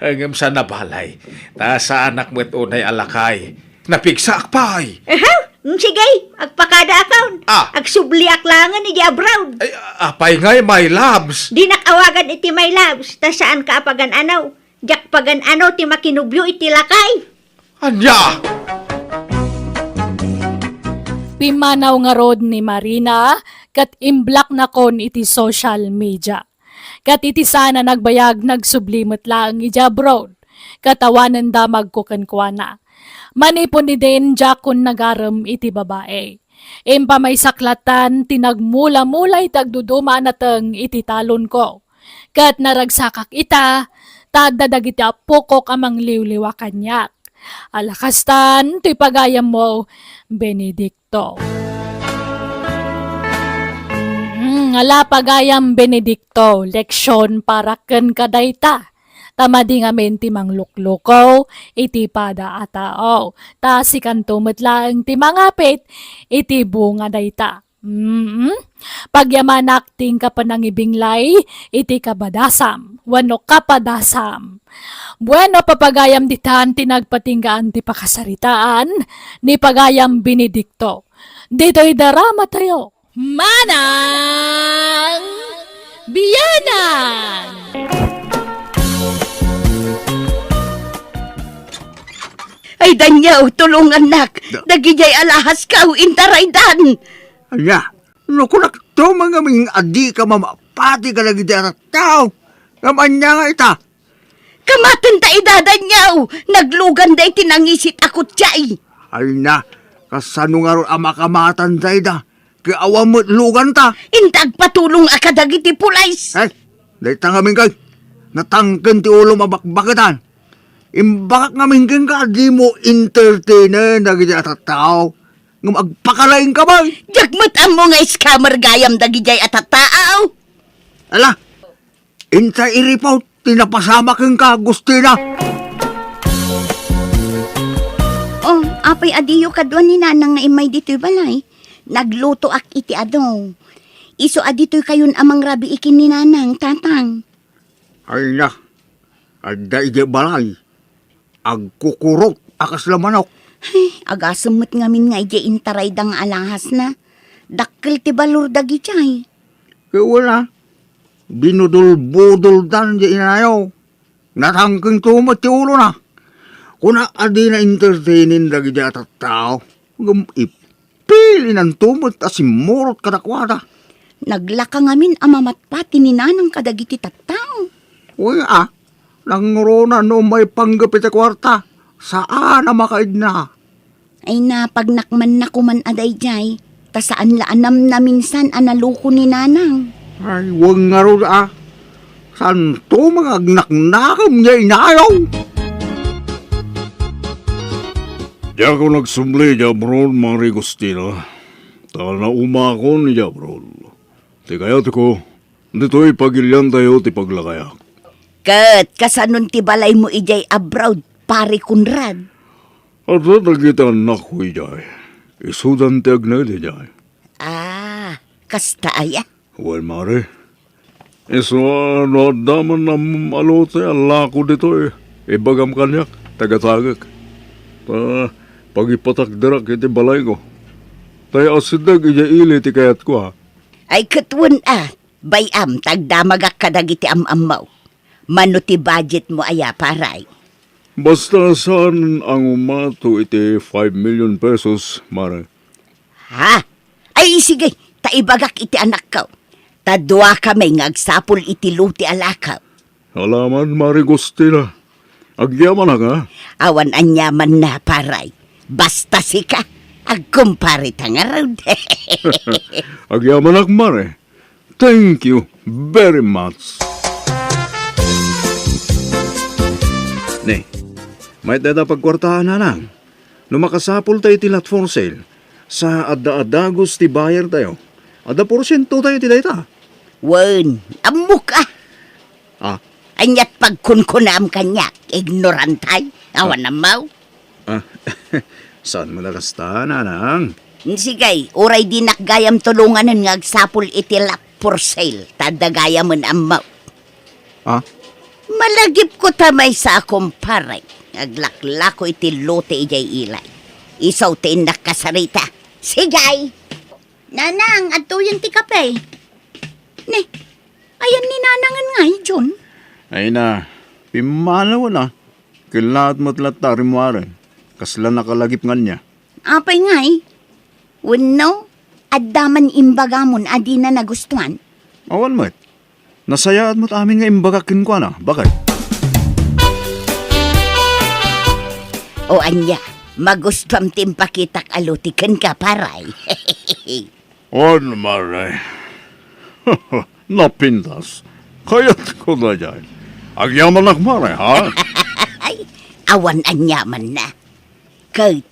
Ang sa nabalay. Ta sa anak mo't unay alakay. Napigsak pa'y. Sige, agpakada account. Agsubli aklangan ni abroad. Ay, apay ngay, my loves. Di nakawagan iti my loves. Ta saan ka apagan anaw? Jak pagan ano ti makinubyo iti lakay. Anya! Pimanaw nga rod ni Marina kat imblock na kon iti social media. Kat iti sana nagbayag nagsublimot lang ija abroad. Katawanan da magkukankwana. Manipon ni Den jakon nagaram iti babae. Impa may saklatan tinagmula-mulay tagduduma nateng iti talon ko. Kat naragsakak ita, tadadag iti apokok amang liwliwa kanyak. Alakastan, ti pagayam mo, Benedicto. Ala pagayam Benedicto, leksyon para ken kadayta. Tamadi nga menti mang lukluko, iti pada atao. Ta si kantumot lang ti mangapit, iti bunga dayta. Pagyamanak ting kapanangibinglay, iti kabadasam, wano kapadasam. Bueno papagayam ditan tinagpatinggaan ti pakasaritaan, ni pagayam Benedicto. Dito'y darama tayo. Manang Biyanan! Ay, danyaw, tulungan nak. Dagijay alahas ka, intaray dan. Anya, nakunak to mga ming adi ka mamapati ka lagi dyan at tao. Kamanya nga ita. Kamaten ta idadanyaw. Naglugan day tinangisit akot jay. Ay na, kasano nga ron amakamatan sa ida. Kaya awa mo't lugan ta. Intag patulong akadagiti pulays. Ay, dahi tangamin kay. Natangken ti ulo mabakbakitan. Imbakak ngamin ka, di mo entertainer na gaya at tao. Nga magpakalain ka ba? Jagmatan mo nga scammer gayam dagijay at taaw. Ala, inta iripaw, tinapasama kang ka, Agustina. Oh, apay adiyo kadwan ni Nanang nga imay dito'y balay. Nagluto ak iti adong. Iso adito'y kayon amang rabi ikin ni Nanang, tatang. Ay na, ada ije balay. Agkukurot, akas lamanok. Ay, agasamot ngamin nga ije intaray dang alahas na. Dakkel ti balor dagi jay. Kaya wala. Binudol-budol dan di inayaw. Natangking tumat ti ulo na. Kuna adi na entertainin dagi di at tao. Ipili ng tumat as imurot kadakwada. Naglaka ngamin amamatpati ni nanang kadagiti tattao. Uy nangrona no may panggapit sa kwarta. Saan na makaid na? Ay napagnakman na kuman aday jay. Ta saan laanam na minsan analuko ni nanang. Ay, huwag nga ro Saan to mga agnaknakam niya inayaw? Di ako nagsumli, Jabron, Mari Gustina. Tal na umako ni Jabron. Ti kayat ko, dito'y pagilyan tayo ti paglakayak. Kat kasanon ti balay mo ijay abroad, pare Kunrad. At nagkita anak ko ijay. Isudan ti agnay di jay. Ah, kasta aya. Well, Mari. Iso no daman na malote alako dito Ibagam kanyak, tagatagak. Pagipatakdarak iti balay ko. Tayo asidag ija ili ti kayat ko ha. Ay katwan bayam tagdamagak kadag iti amamaw. Mano ti budget mo aya paray. Basta saan ang umato iti 5 million pesos, Mare. Ha? Ay sige, taibagak iti anak ko. Tadwa kami ngagsapol iti luti alakaw. Alaman, Mari Gustina. Agyaman na ka. Awan anyaman na paray. Basta sika, agkumpare tangarod. Agyaman na, Mare. Thank you very much. Ne, may dada pagkwartahan na lang. Lumakasapol tayo tilat for sale. Sa adda-adagos ti buyer tayo. Ada porsyento tayo ti dayta. Wen, amok Ah, Anyat pagkunkunam kanyak, ignorantay, awan namaw. saan mo nakasta, nanang? Sigay, oray di nakgayam tulunganan ngagsapol iti lap for sale, tadagayaman amaw. Ah? Malagip ko tamay sa akong paray, ngaglaklako iti lote ijay ilay. Isaw ti nakasarita. Sigay! Nanang, ato yung ti kape. Ne, ayan ni nanangan nga, John. Ay na, pimalaw na. Kilaat mo't latari mo arin. Kasla nakalagip nga niya. Apay nga Wano, addaman imbagamon adi na nagustuhan. Awan mo't. Nasayaat mo't amin nga imbagakin ko na. Bakit? O anya, magustuhan timpakitak alutikan ka paray. On, Mare. Napintas. Kayat ko na dyan. Agyaman na, Mare, ha? Ay, awan anyaman na. Kay,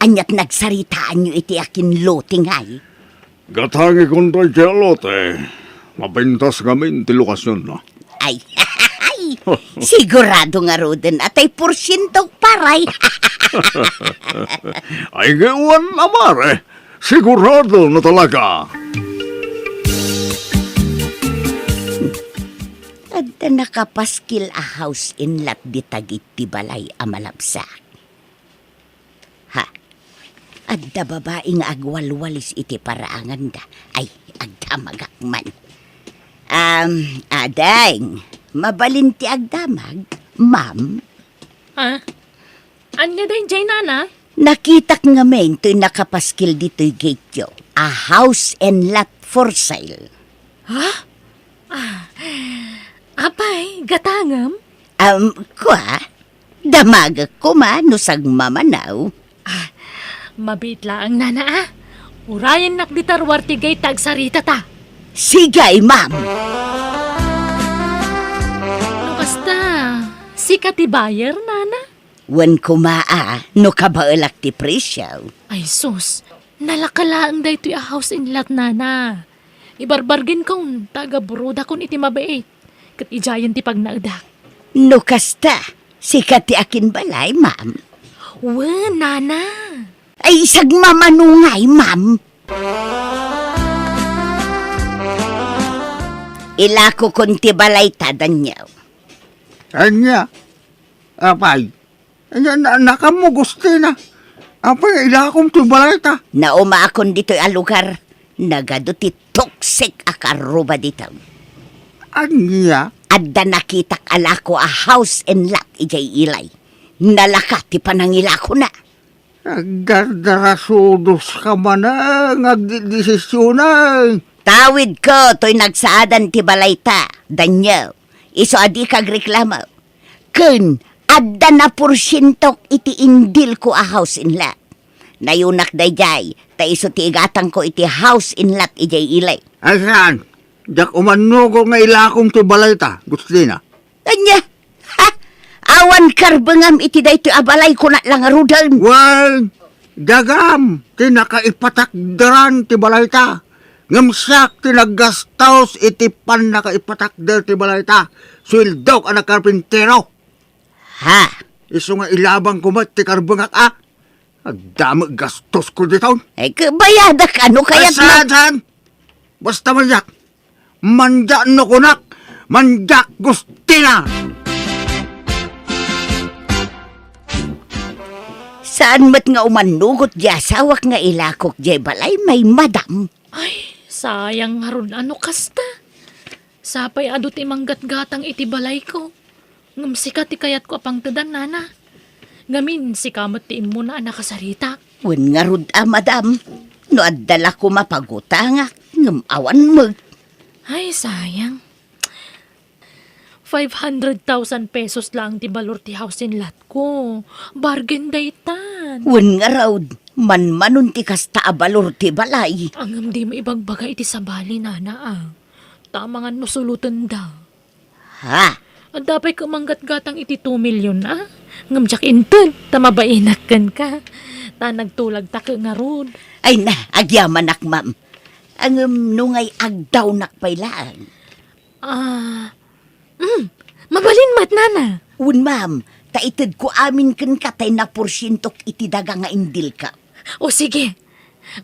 anyat nagsaritaan nyo iti akin loting ay. Gatangi kong tayo jalote. Mapintas kami ti lokasyon na. Ay, sigurado nga roden atay porsyento paray. Ay, gawan na, Mare. Sigurado na talaga. Adda nakapaskil a house in lot di tagit ti balay a malabsak. Ha? Adda babaeng agwalwalis iti paraangan da. Ay, agdamagak man. Adeng, mabalin ti agdamag, ma'am. Ha? Anya din, Jay Nana? Nakitak nga men to'y nakapaskil dito'y gate yo. A house and lot for sale. Apay, gatangam? Kwa? Damagak ko manusag mamanaw. Mabitla ang nana Urayan nak ditarwarti gay tagsarita ta. Sigay, ma'am. No basta, sikat ti buyer, nana? Wan kumaa, no kabaalak ti presyaw. Ay sus, nalakalaan da ito'y a house in lot, nana. Ibarbargin kong taga-buruda kong iti mabait. Kat ijayan ti pagnagdak. No kasta, sikat ti akin balay, ma'am. Wen, nana. Ay isag mamanungay, ma'am. Ilako konti balay tadan niyaw. Anya, apay. Anya, nakamo gusto na. Apay, ila akong tubalay ta. Nauma akon dito'y alugar. Nagado ti toxic akaruba dito. Anya? Adda nakitak alako a house and lot ijay ilay. Nalaka ti panangilako na. Agdardarasudos ka man agdidesisyonan. Tawid ko to'y nagsaadan ti balayta. Daniel, iso adi kag reklamo. Kun, adda na porsyentok iti indil ko a house in lot. Nayunak dayjay, ta iso ti igatang ko iti house in lot ijay ilay. Ay saan? Jak umano ko nga ilakong ti balayta, Gustina. Anya, ha? Awan karbangam iti dayto abalay ko na lang arudan. Well, dagam, tinakaipatakdaran ti balayta. Ngamsak tinaggastos iti pan nakaipatakdar ti balayta. Swildok ang karpintero. Ha? Iso nga ilabang kumat ti karbangak Dami gastos ko dito. Ay, bayada ka, no kaya't na... Asahan! Basta manjak. Manjak no kunak. Manjak Gustina. Saan mat nga umanugot di asawak nga ilakok di balay may madam? Ay, sayang harun ano kasta. Sapay adot imanggat-gatang iti balay ko. Ngam sikat ti kayat ko apang tedang nana. Ngamin si kamat ti imo na nakasarita. Wen nga rud madam. No addala ko mapagutangak. Ngam awan mo. Ay, sayang. 500,000 pesos lang ti balor ti house in lot ko. Bargain daytan. Wen nga raw, manmanon ti kasta abalor ti balay. Ang di mo ibagbaga iti sabali nana Tamangan no sulutan daw. Ha? At dapat kumanggat-gatang iti 2 million Ngamjak inton, tamabainakan ka. Ta nagtulag ta ka nga rod. Ay na, agyaman nak ma'am. Ang nungay agdaw nakpailaan. Mabalin mat nana. Wen ma'am, taitid ko amin ken katay na porsyentok iti daga nga indil ka. O sige,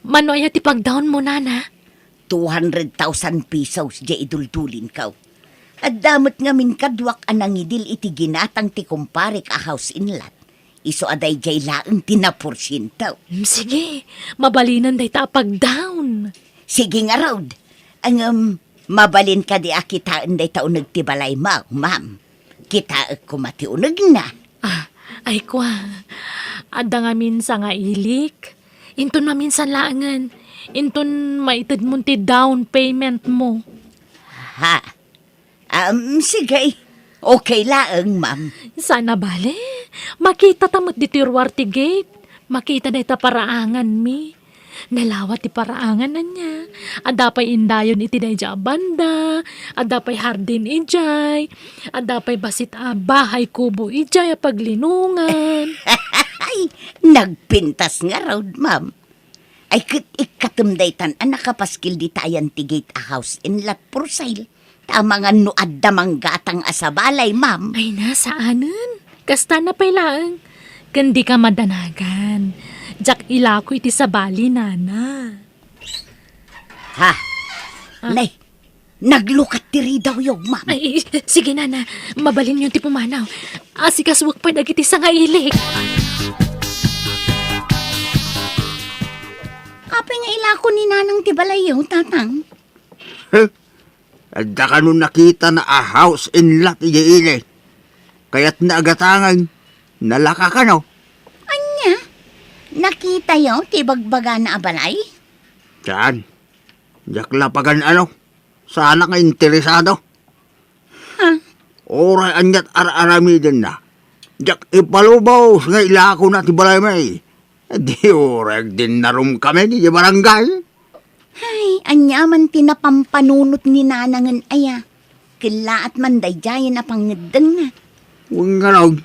manoy ti pag-down mo nana. 200,000 pesos di iduldulin ka. At damot nga min kadwak anang idil iti ginatang ti kumparik a house in lot. Iso aday jay laeng tinaporsyento. Sige, mabalinan day ta pag-down. Sige nga raud. Ang mabalin ka di akitaan day taon nagtibalay mo, ma'am. Kita kumatiunag na. Ay kwa, ada nga minsan nga ilik. Inton maminsan laangan. Inton maitid mo ti down payment mo. Ha? Sige. Okay laeng, ma'am. Sana bale. Makita tamot di tirwar ti gate. Makita na ita paraangan mi. Nalawat ti paraangan na niya. Adapay indayon iti dayja banda. Adapay hardin ijay. Adapay basit bahay kubo ijay a paglinungan. Ay, nagpintas nga raw, ma'am. Ay, ikatumdaytan ang nakapaskil di tayan ti gate a house in lot for sale. Tamangan no addamang gatang asabalay, ma'am. Ay nasaanan. Kasta na pailaan. Kandi ka madanagan. Jak ilako iti sabali, nana. Ha? Nay, naglukat tiri daw yung, ma'am. Ay, sige nana. Mabalin yung ti pumanaw. Asikas wag pa nagiti sa nga ilik. Kapag nga ilako ni nanang tibalay yung tatang. Adda ka nun nakita na a house in lot iyaili. Kaya't naagatangan, nalaka ka no? Anya? Nakita yung tibagbaga na abalay? Saan? Jak lapagan ano? Sana ka interesado? Ha? Oray anyat ar-aramidin na. Jak ipalubaw nga ilako na ti balay may. Di oray din narum kami di barangay. Ay, anyaman tinapampanunot ni nanangan aya. Kilaat man dayjayan na pangedeng na. Huwag nga nag.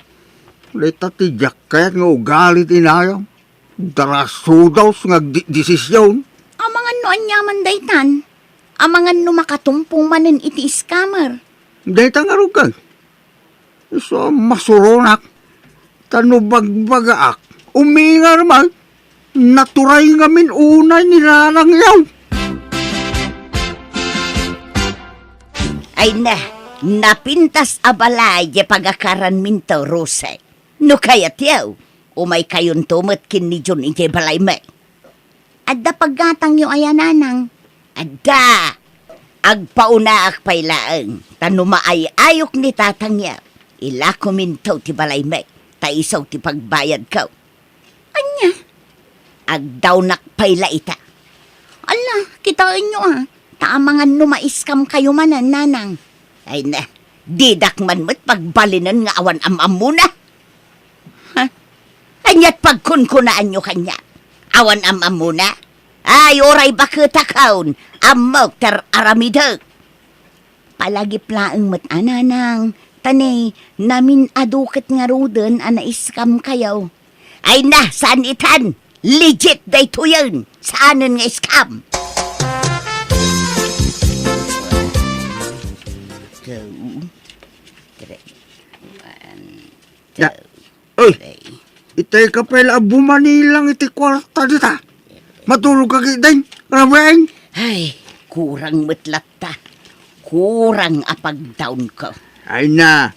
Lita ti jak kaya't nga ugali tinayo. Darasudaw nga desisyon. Amangan no anyaman daytan. Amangan no makatumpong manen iti scammer. Dayta nga rugag. So masuronak. Tanubagbaga ak. Uminga naman. Naturay nga min unay nilalang yaw. Ay na, napintas abalay di pagakaran minto rose. No kayat yaw, umay kayon tumot kin ni John iti balay may. At da paggatang yung ayananang, Ada! Agpauna ak pailaang, tanuma ay ayok ni tatangya. Ila kumintaw ti balay mek, taisaw ti pagbayad ka. Anya? Agdaw nakpaila ita. Ala, kitaan nyo Taamangan numaiskam kayo manan, nanang. Ay na, didak man mo't pagbalinan nga awan amam muna. Ha? Anyat pagkunkunaan nyo kanya. Awan amam muna. Ay, oray bakitakaon. Amok ter aramidag. Palagi plaeng mat ananang. Tanay, namin adukit nga roden iskam kayo. Ay na, saan itan? Legit day to yun. Saanan nga iskam? Ya. Oy, itay ka pala bumanilang iti kwarta dita. Matulog ka kitay, rabeng. Ay, kurang matlat ta. Kurang apag-down ko. Ay na,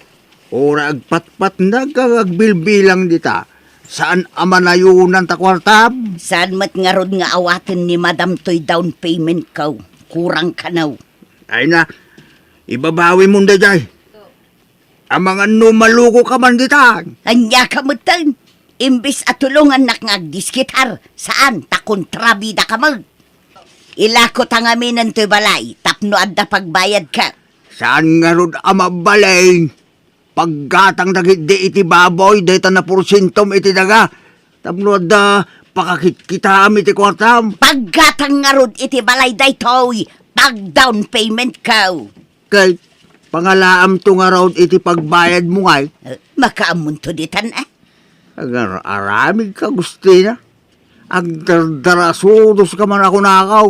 ora agpatpat na kagagbilbilang dita. Saan amanayunan ta kwarta? Saan mat nga rod nga awatin ni Madam Toy down payment ko? Kurang kanaw. Ay na, ibabawi mo na jay. Ang mga numaluko ka man dita. Anya ka matan. Imbis at tulungan nak ngagdiskitar. Saan? Takontrabida ka mag. Ilako tangamin ng to'y balay. Tapno adda pagbayad ka. Saan nga rod amabalay? Paggatang dagit di iti baboy, dita na porsintom iti daga. Tapno da pakakit kita iti kwartam. Paggatang nga rod iti balay daytoy. Pag down payment ka. Kay pangalaam to nga raw iti pagbayad mo ngay. Makaamun to ditan Agar aramid ka Agustina. Agdardarasudos ka man ako nakaw.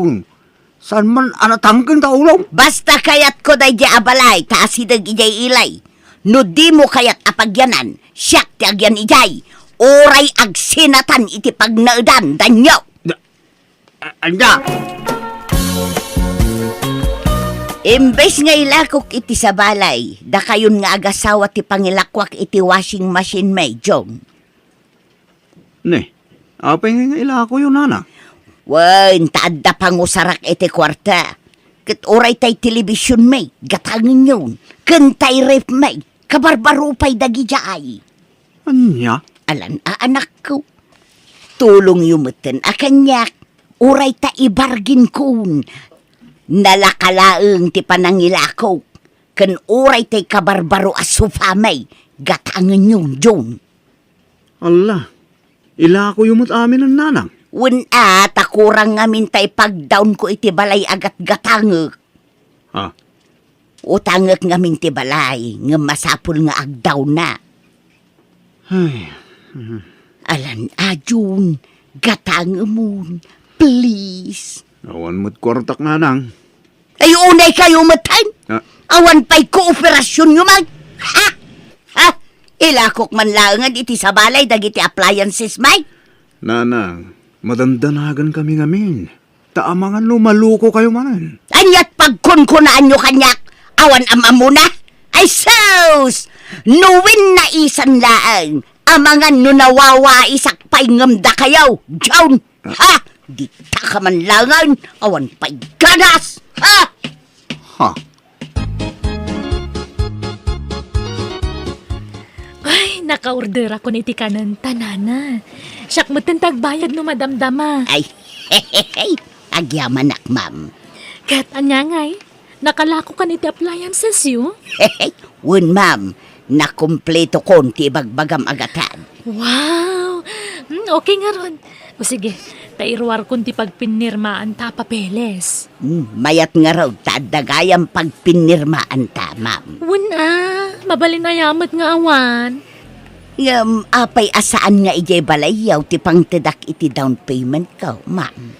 San man anatangkin ta ulam? Basta kayat ko day di abalay, taasidag ijay ilay. No di mo kayat apagyanan, siyak ti agyan ijay. Oray agsinatan iti pagnaudan, danyo. Anda! Imbes nga ilakok iti sa balay, da kayon nga agasawa ti pangilakwak iti washing machine may, Jong. Ne, apay nga ilako yun, nana. Wan, taadda pangusarak iti kwarta. Kat oray tay television may, gatangin yun. Kantay ref may, kabarbarupay dagi jaay. Anya? Alan, anak ko. Tulong yumutin akanyak. Oray ta ibargin kun. Nalakalaeng ti panangilakaw. Kan oray tay kabarbaro asufamay, gatangin yun, Jong. Allah, ilako yung amin ang nanang. Wun takurang ngamin tay pag-down ko iti balay agat gatangek. Ha? Utangek ngamin ti balay, nga masapul nga ag-down na. Ay, Alan, Jun, gatangek mo, please. awan mo't kwartak nanang. Ay, unay kayo matan. Ah. Awan pa'y kooperasyon nyo mag. Ha? Ha? Ilakok man langan iti sa balay, dagiti appliances, may. Nanang, madandanagan kami ngamin. Taamangan lumaluko kayo manan. Anyat pagkunkunaan nyo kanyak, awan amamuna. Ay sus! Nuwin na isan laang, amangan no nawawa isak pa'y ngamda kayaw. Diyon, ha? Di ta ka man langan, awan pa'y ganas, ha? Ha? Ay, naka-order ako ni tikanan tanana. Siyak mo bayad no madamdama. Ay, hehehe, agyaman nak, ma'am. Kat anyangay, nakalako ka ni ti appliances yu. Hehe, wun, ma'am, nakumpleto kon ti bagbagam agatan. Wow! Okay nga ron. O sige, tairwar kun ti pagpinirmaan ta papeles. Mayat nga raw, tadagayang pagpinirmaan ta, ma'am. Mabalinayamat nga awan. Apay asaan nga ijay balayaw ti pangtedak iti down payment ko, ma'am.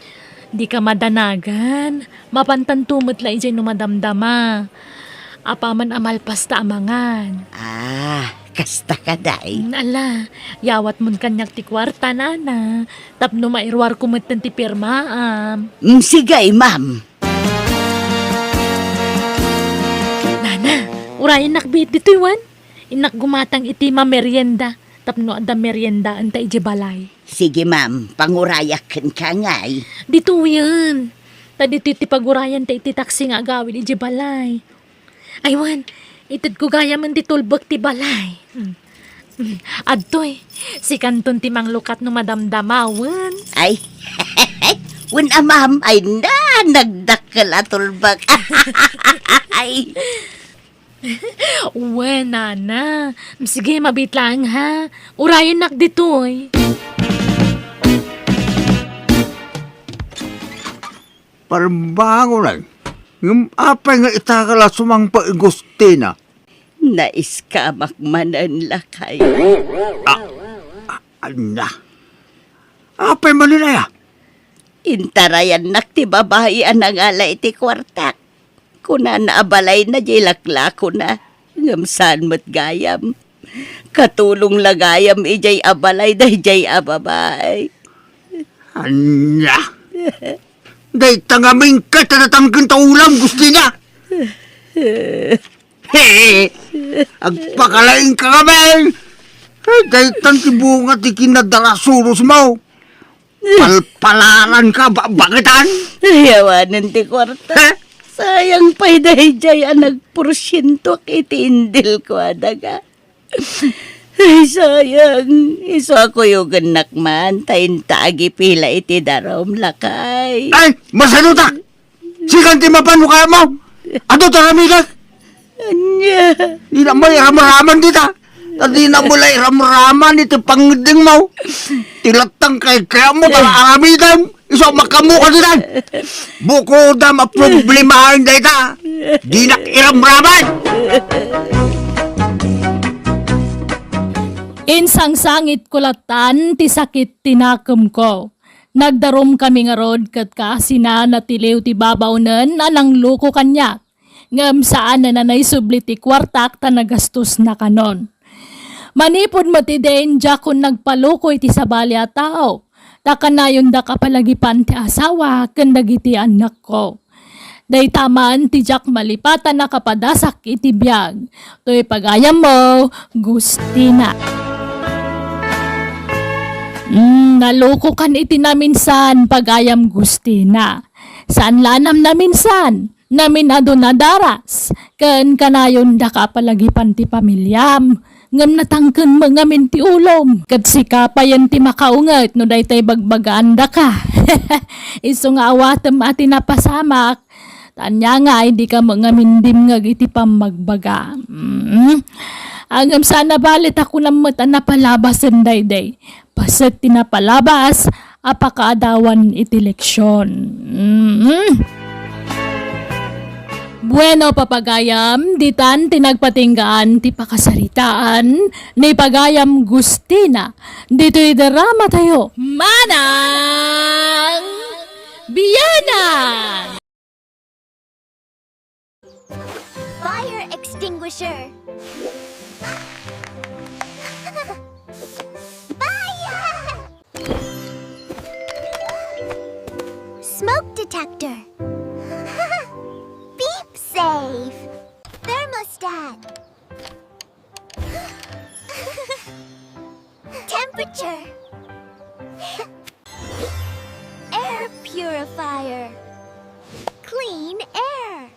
Di ka madanagan. Mapantantumot la ijay numadamdama. Apaman amalpas ta amangan. Kasta ka day. Ala, yawat mun kanyak ti kwarta nana. Tapno mairwar kumatan ti pirmaam. Sigay, ma'am. Nana, urayan nakbit dito iwan. Inak gumatang iti merienda. Tapno ada merienda anta ije balay. Sige, ma'am. Pangurayakan ka ngay. Dito yan. Tadi ti pagurayan ti taksi nga agawin iti balay. Aywan, itid ko gaya man ti tulbak ti balay. Adtoy, si kanton ti manglukat no madamdamawan. Ay, wen amam ay nagdakkel atulbak. Ay, Uwe, nana. Sige, mabit lang ha. Urayan nak ditoy. Parbago lang. Yung apay nga itakala sumang paigustina. naiskamak manan lakay. Anda. Apay maninaya? Intarayan nak ti babae ang alay ti kwartak. Kuna naabalay na jay laklako na. Ngamsaan mo't gayam. Katulong lagayam ijay abalay da ijay ababay. Anya. Day tangaming ka tanatangkin taulam gusto niya. Hey, agpakalain ka kami. Day tantibunga ti kinadalasuros mo. Palpalaran ka ba? Bakitan? Yawanan ti kwarta. Sayang pa'y dahi jay ang nagporsyento iti indil ko adaga. Ay, sayang. Iso ako yung ganakman. Tayin taagi pila iti darom lakay. Ay, masaluta! Sikan ti mapano kaya mo? Ato taramigas? Anya. Di na mo iram-raman dita. Di na mo lang iram-raman iti pangding mo. Tilatang kaya mo tala aramitan. Iso makamu ka dita. Buko da maproblemahan dita. Di na iram-raman. Insang sangit kulatan, ti sakit tinakam ko. Nagdarom kami nga rod kat kasina natiliw ti babawnen anang luko kanyak. Ngam saan na nanay subli ti kwartak ta nagastos na kanon. Manipod mo ti den kun nagpalukoy ti sabali a tao. Takanayon da kapalagipan ti asawa ken dagiti anak ko. Day taman ti jak malipatan na kapadasak iti biyag. To'y pagayam mo, Gustina. Naloko kan iti naminsan pagayam Gustina. Saan lanam naminsan? Namin ado na daras. Ken kanayon da kapalagipan ti pamilyam. Ngam natangken mangamin ti ulom. Kat sikapayan ti makaunget no daytay bagbagaan da ka. Iso nga awatem ati napasamak. Tanya nga hindi ka mangamindim nga iti pamagbaga. Angam sana balit ako namat na palabasan dayday. Paset tinapalabas, apakaadawan iti leksyon. Bueno, papagayam, ditan tinagpatinggaan ti pakasaritaan ni Pagayam Gustina. Dito'y drama tayo. Manang Biyanan! Fire extinguisher. Fire! Smoke detector. Beep safe. Thermostat. Temperature. Air purifier. Clean air.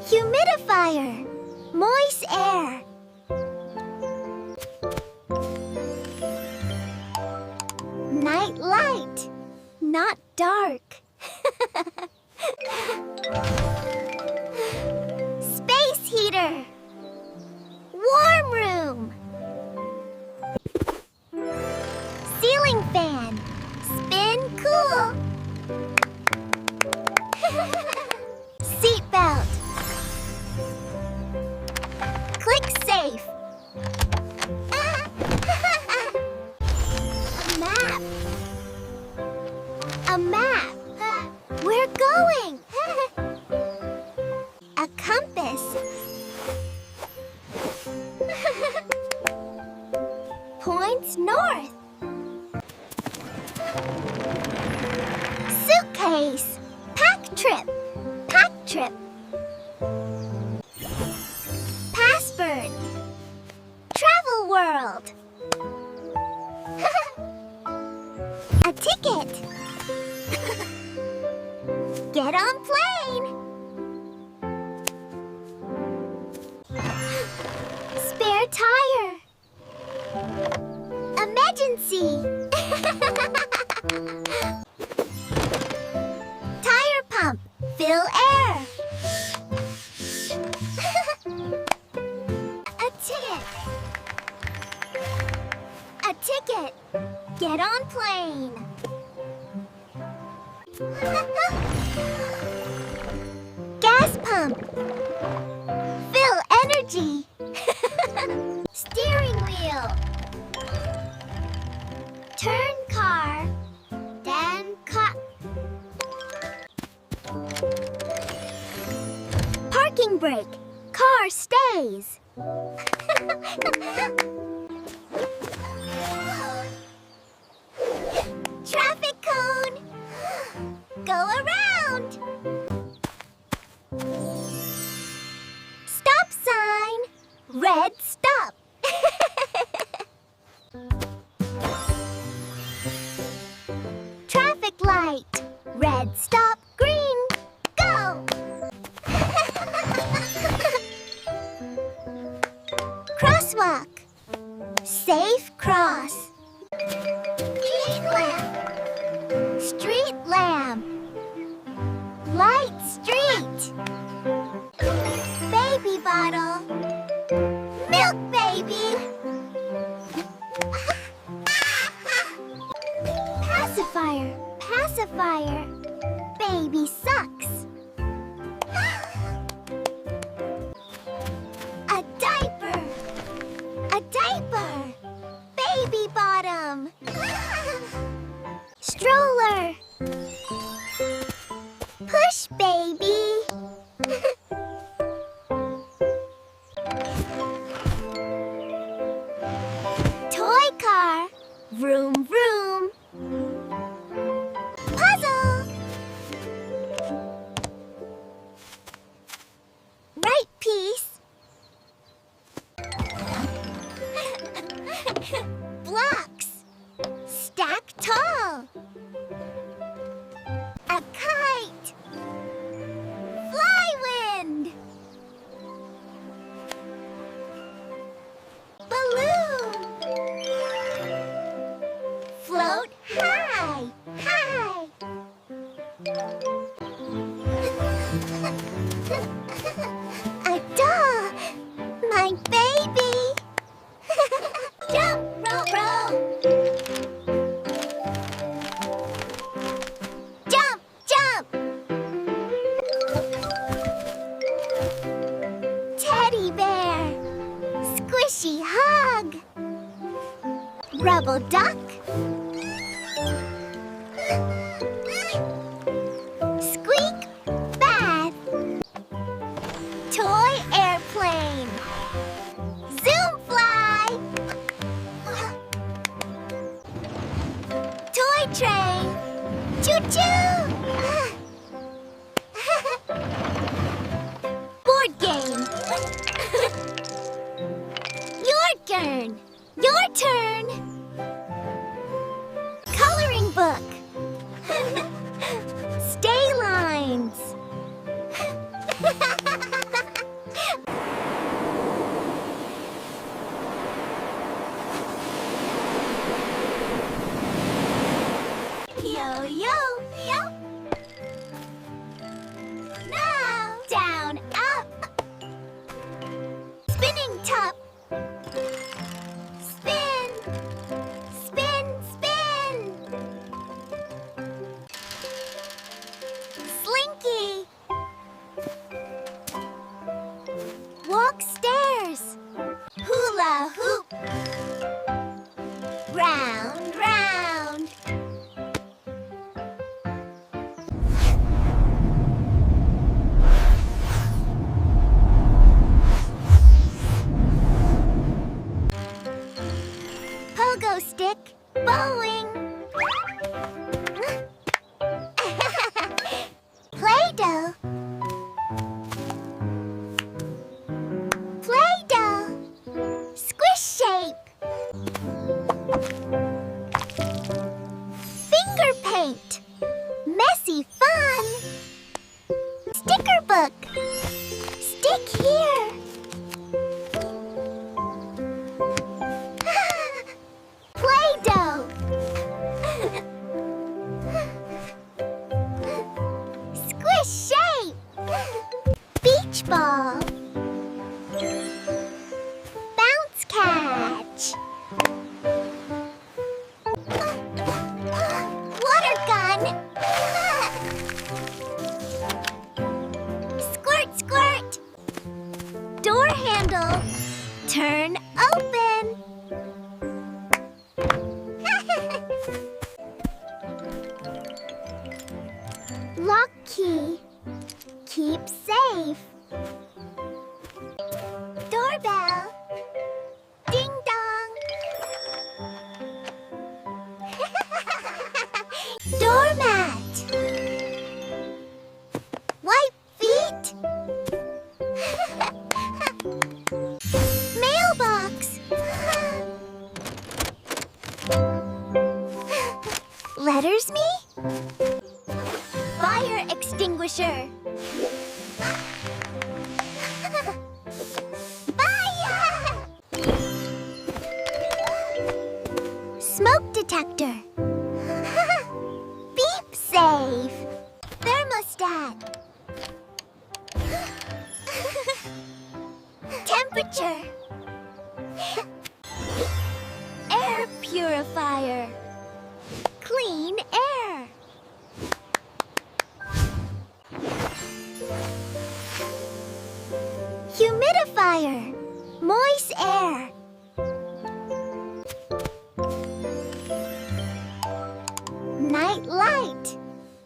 Humidifier. Moist air. Night light. Not dark. Space heater. Warm room. Ceiling fan. Spin cool. Seatbelt. Click safe. A map. A map. We're going. A compass. Points north. Suitcase. Pack trip. Pack trip. Password. Travel world. emergency! Tire pump, fill air. A ticket. A ticket. Get on plane. Gas pump. Fill energy. Steering wheel. Turn car. Then cut. Parking brake. Car stays. Traffic cone. Go around. Stop sign. Red stop. Traffic light. Red stop. Green. Go. Crosswalk. Safe cross. Street lamp. Street lamp. Light street. Baby bottle. Milk baby. Pacifier. Pacifier. Baby sucks. A diaper. A diaper. Baby bottom. Stroller. Push baby. Toy car. Vroom vroom. Puzzle. Right piece. Blocks. Stack tall. A kite. Fly wind. Balloon. Float high. High. A doll. My baby. Jump, roll, roll. Jump, jump. Teddy bear. Squishy hug. Rubble duck. Squeak bath. Toy airplane. Zoom fly. Toy train. Choo-choo. Board game. Your turn. Your turn. Coloring book. Stay lines. Yo, yo, yo. Now, down, up. Spinning top. Spin, spin, spin. Slinky. Walk stairs. Hula hoop. Round, round. Pogo stick, bowling. Play-Doh. Play-Doh. Squish shape. Finger paint. Messy fun. Sticker book. Stick here. Play-Doh. Turn open. Lock key. Keep safe. Doorbell. Ding dong. Doormat. Wipe feet. Mailbox. Letters me? Fire extinguisher. Fire! Smoke detector. Beep safe. Thermostat. Temperature. Air purifier. Clean air. Humidifier. Moist air. Night light.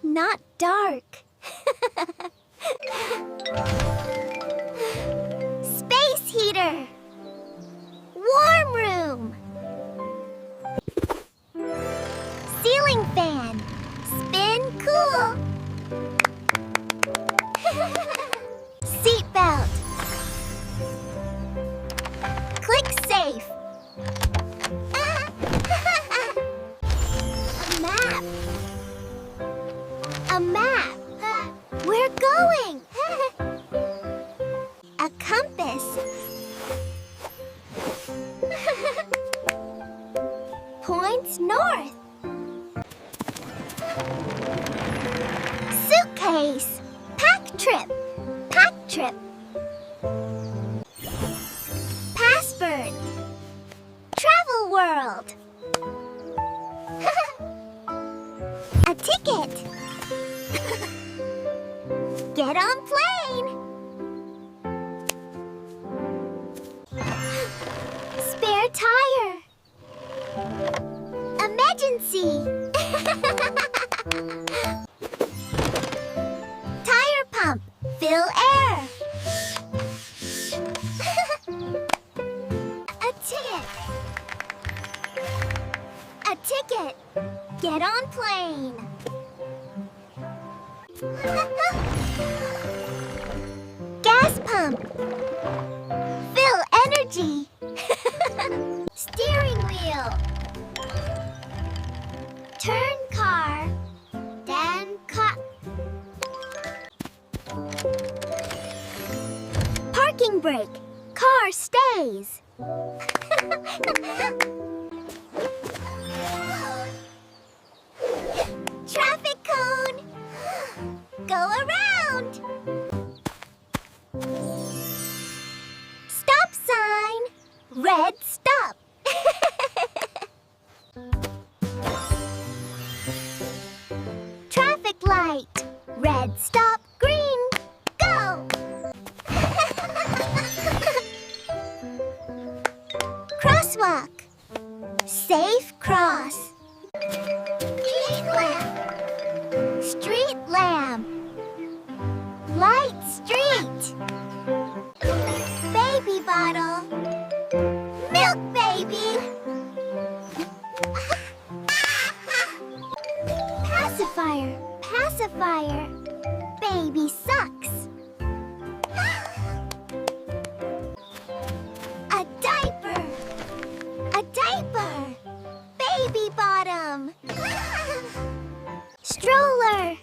Not dark. Space heater. Warm room. Ceiling fan. Spin cool. Seatbelt. Click safe. A map. A map. We're going. A compass. Points north. Suitcase. Pack trip. Pack trip. Password. Travel world. A ticket. Get on plane. Spare tire. Emergency. Tire pump. Fill air. A ticket. A ticket. Get on plane. Gas pump. Fill energy. Steering wheel. Turn car. Then cut. Parking brake. Car stays. Traffic cone. Go around. Stop sign. Red stop. Traffic light. Red stop. Green. Go. Crosswalk. Safe cross. Street lamp. Street lamp. Light street. Baby bottle. Milk baby. Pacifier. Pacifier. Baby sucks. A diaper. A diaper. Baby bottom. Stroller.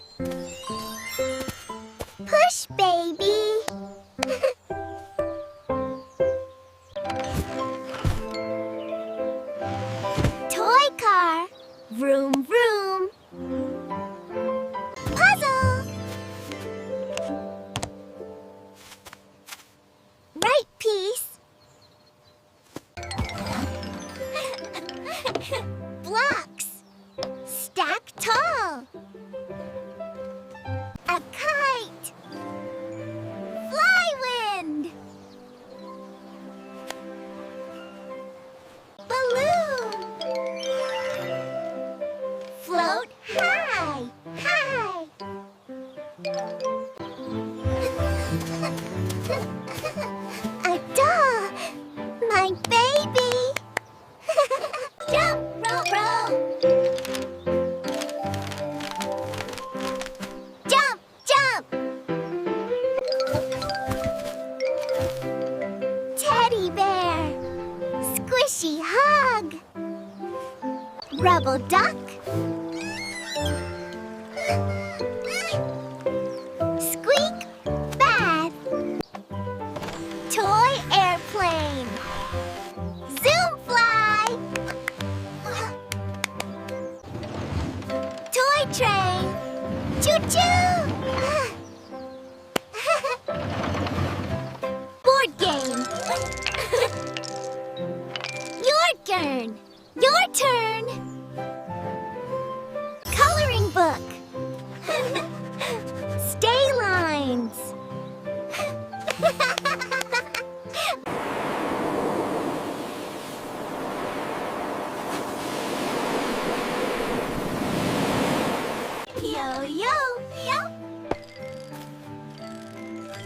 Push baby. Toy car. Vroom vroom. Puzzle. Right piece. Blocks. Stack tall. A kite. Fly wind. my baby. Jump, roll, roll. Jump, jump. Teddy bear. Squishy hug. Rubble duck. Squeak bath. Toy airplane. Zoom fly. Toy train. Choo choo. Board game. Your turn. Your turn. Coloring book. Stay lines. Yo, yo, yo.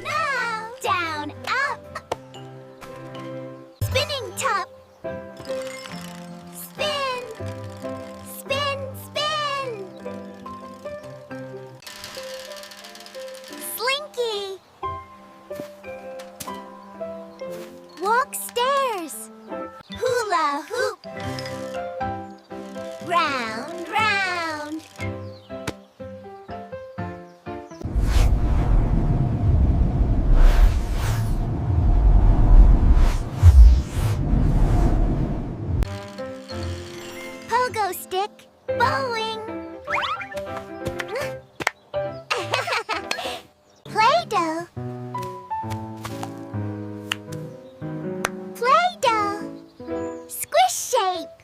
Now, down, up. Spinning top. Spin, spin, spin. Slinky. Walk stairs. Hula hoop. Round, round. Pogo stick. Bowling. Play-Doh. Play-Doh. Squish shape.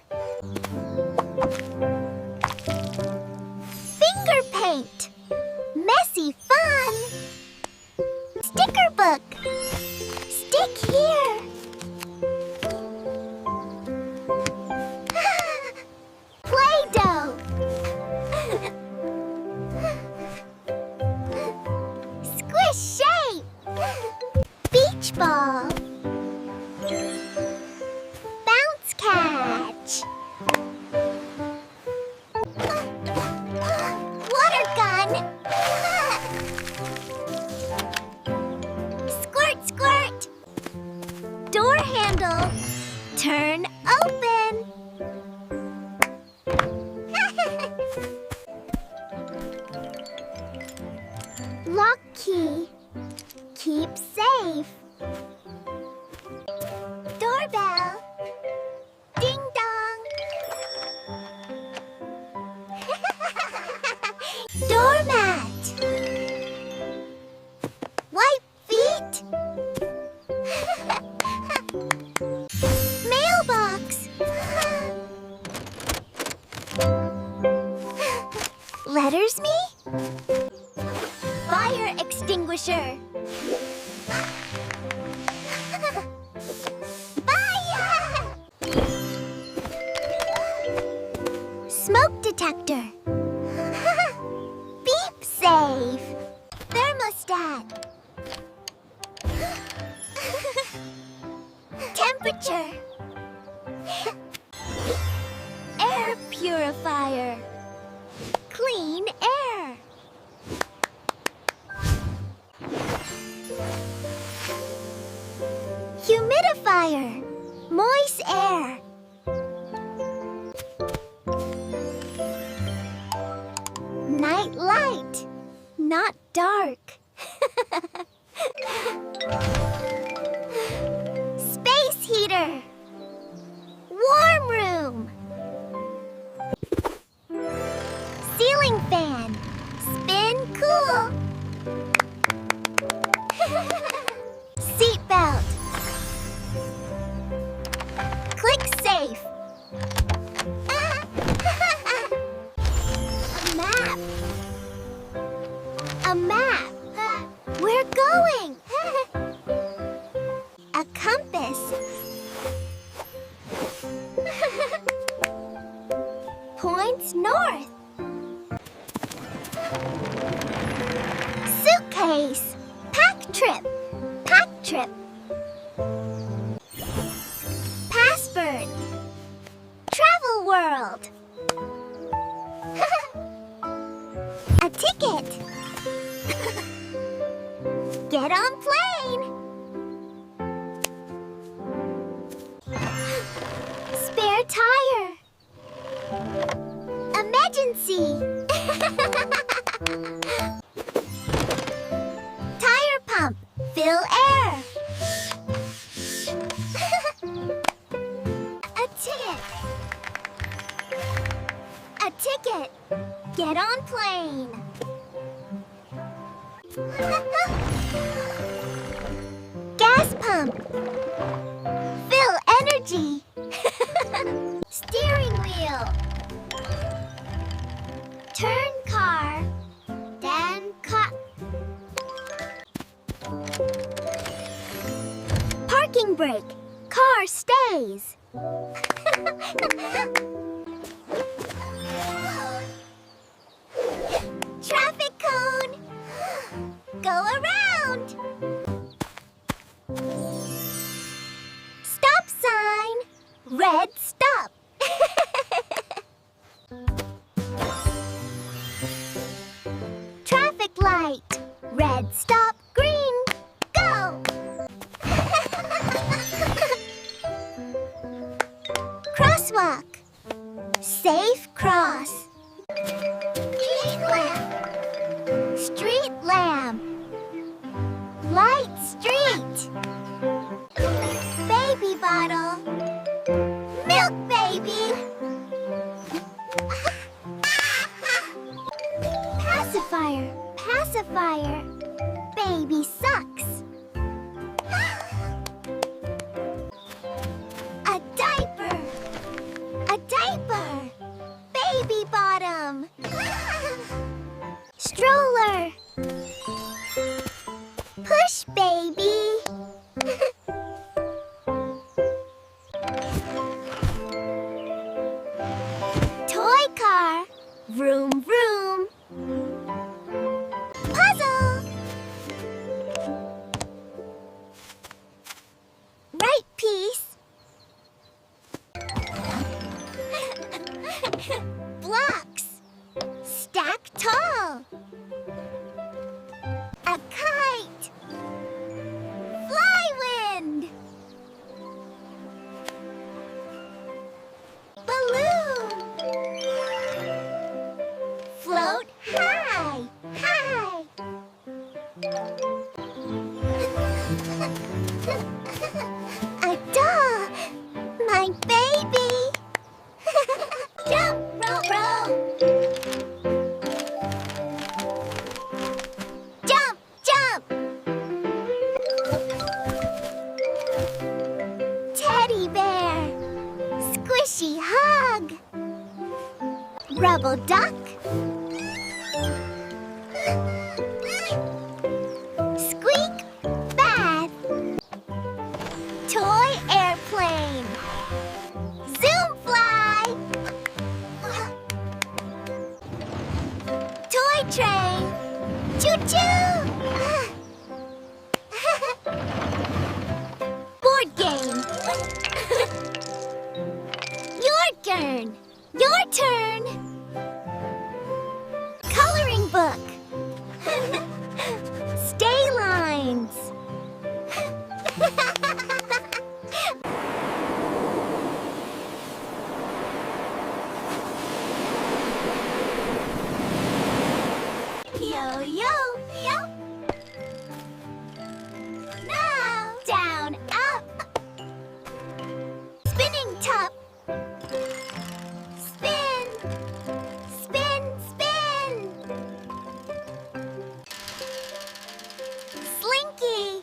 Finger paint. Messy fun. Sticker book. Stick here. Play-Doh. Squish shape. Beach ball. Bounce catch. Water gun. Squirt, squirt. Door handle. Turn open. Lock key. Keep safe. Doorbell. Ding dong. Doormat. Wipe feet. Mailbox. Letters me? Fire extinguisher. Bye! Smoke detector. Beep safe. Thermostat. Temperature. Air purifier. Clean air. Humidifier. Moist air. Night light. Not dark. Space heater. Warm room. Ceiling fan. Spin cool. Seatbelt. Click safe. A map. A map. We're going. A compass. Points north. Suitcase. Pack trip. Pack trip. emergency! Tire pump, fill air. A ticket. A ticket. Get on plane. Gas pump. Fill energy. Steering wheel. Turn car. Then cut. Parking brake. Car stays. Traffic cone. Go around. Stop sign. Red stop. Traffic light. Red stop. Green. Go. Crosswalk. Safe cross. Street lamp. Street lamp. Light street. Baby bottle. Milk baby. Pacifier. Pacifier. Baby sucks. A diaper. A diaper. Baby bottom. Stroller. Push baby. Toy car. Vroom vroom. Puzzle. Right piece. Blocks. Stack tall. A kite. Fly wind. Balloon. Float high. High. A doll. My baby. Jump, rope, rope. Jump, jump. Teddy bear. Squishy hug. Rubble duck. Squeak bath. Toy airplane. Zoom fly. Toy train. Choo-choo. Board game. Your turn. Your turn. Coloring book. Stay lines. Yo, yo, yo. Now, down, up. Spinning top. Spin, spin, spin. Slinky.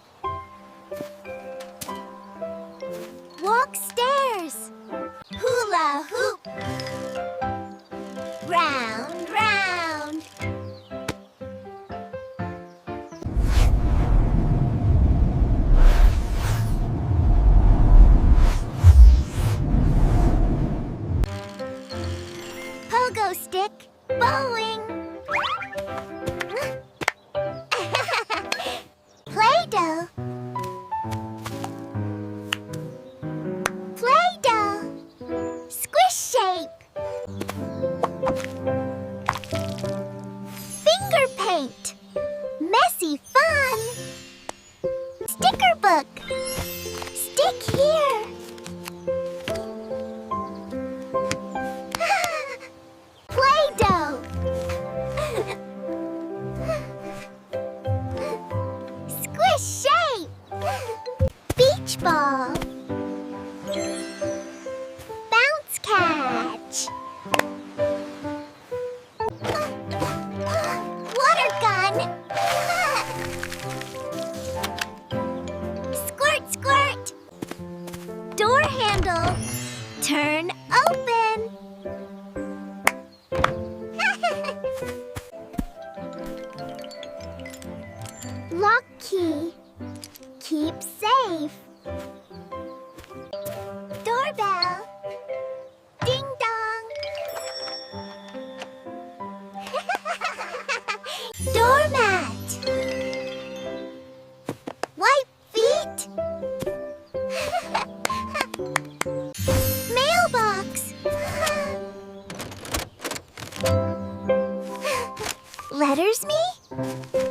Walk stairs. Hula hoop. Round, round. Pogo stick, bowling. Play-Doh. Play-Doh. Squish shape. Finger paint. Messy fun. Sticker book. Stick here. Play-Doh. handle. Turn open. Lock key. Keep safe. Doorbell. Ding dong. Doormat. Wipe feet. Mailbox. Letters me?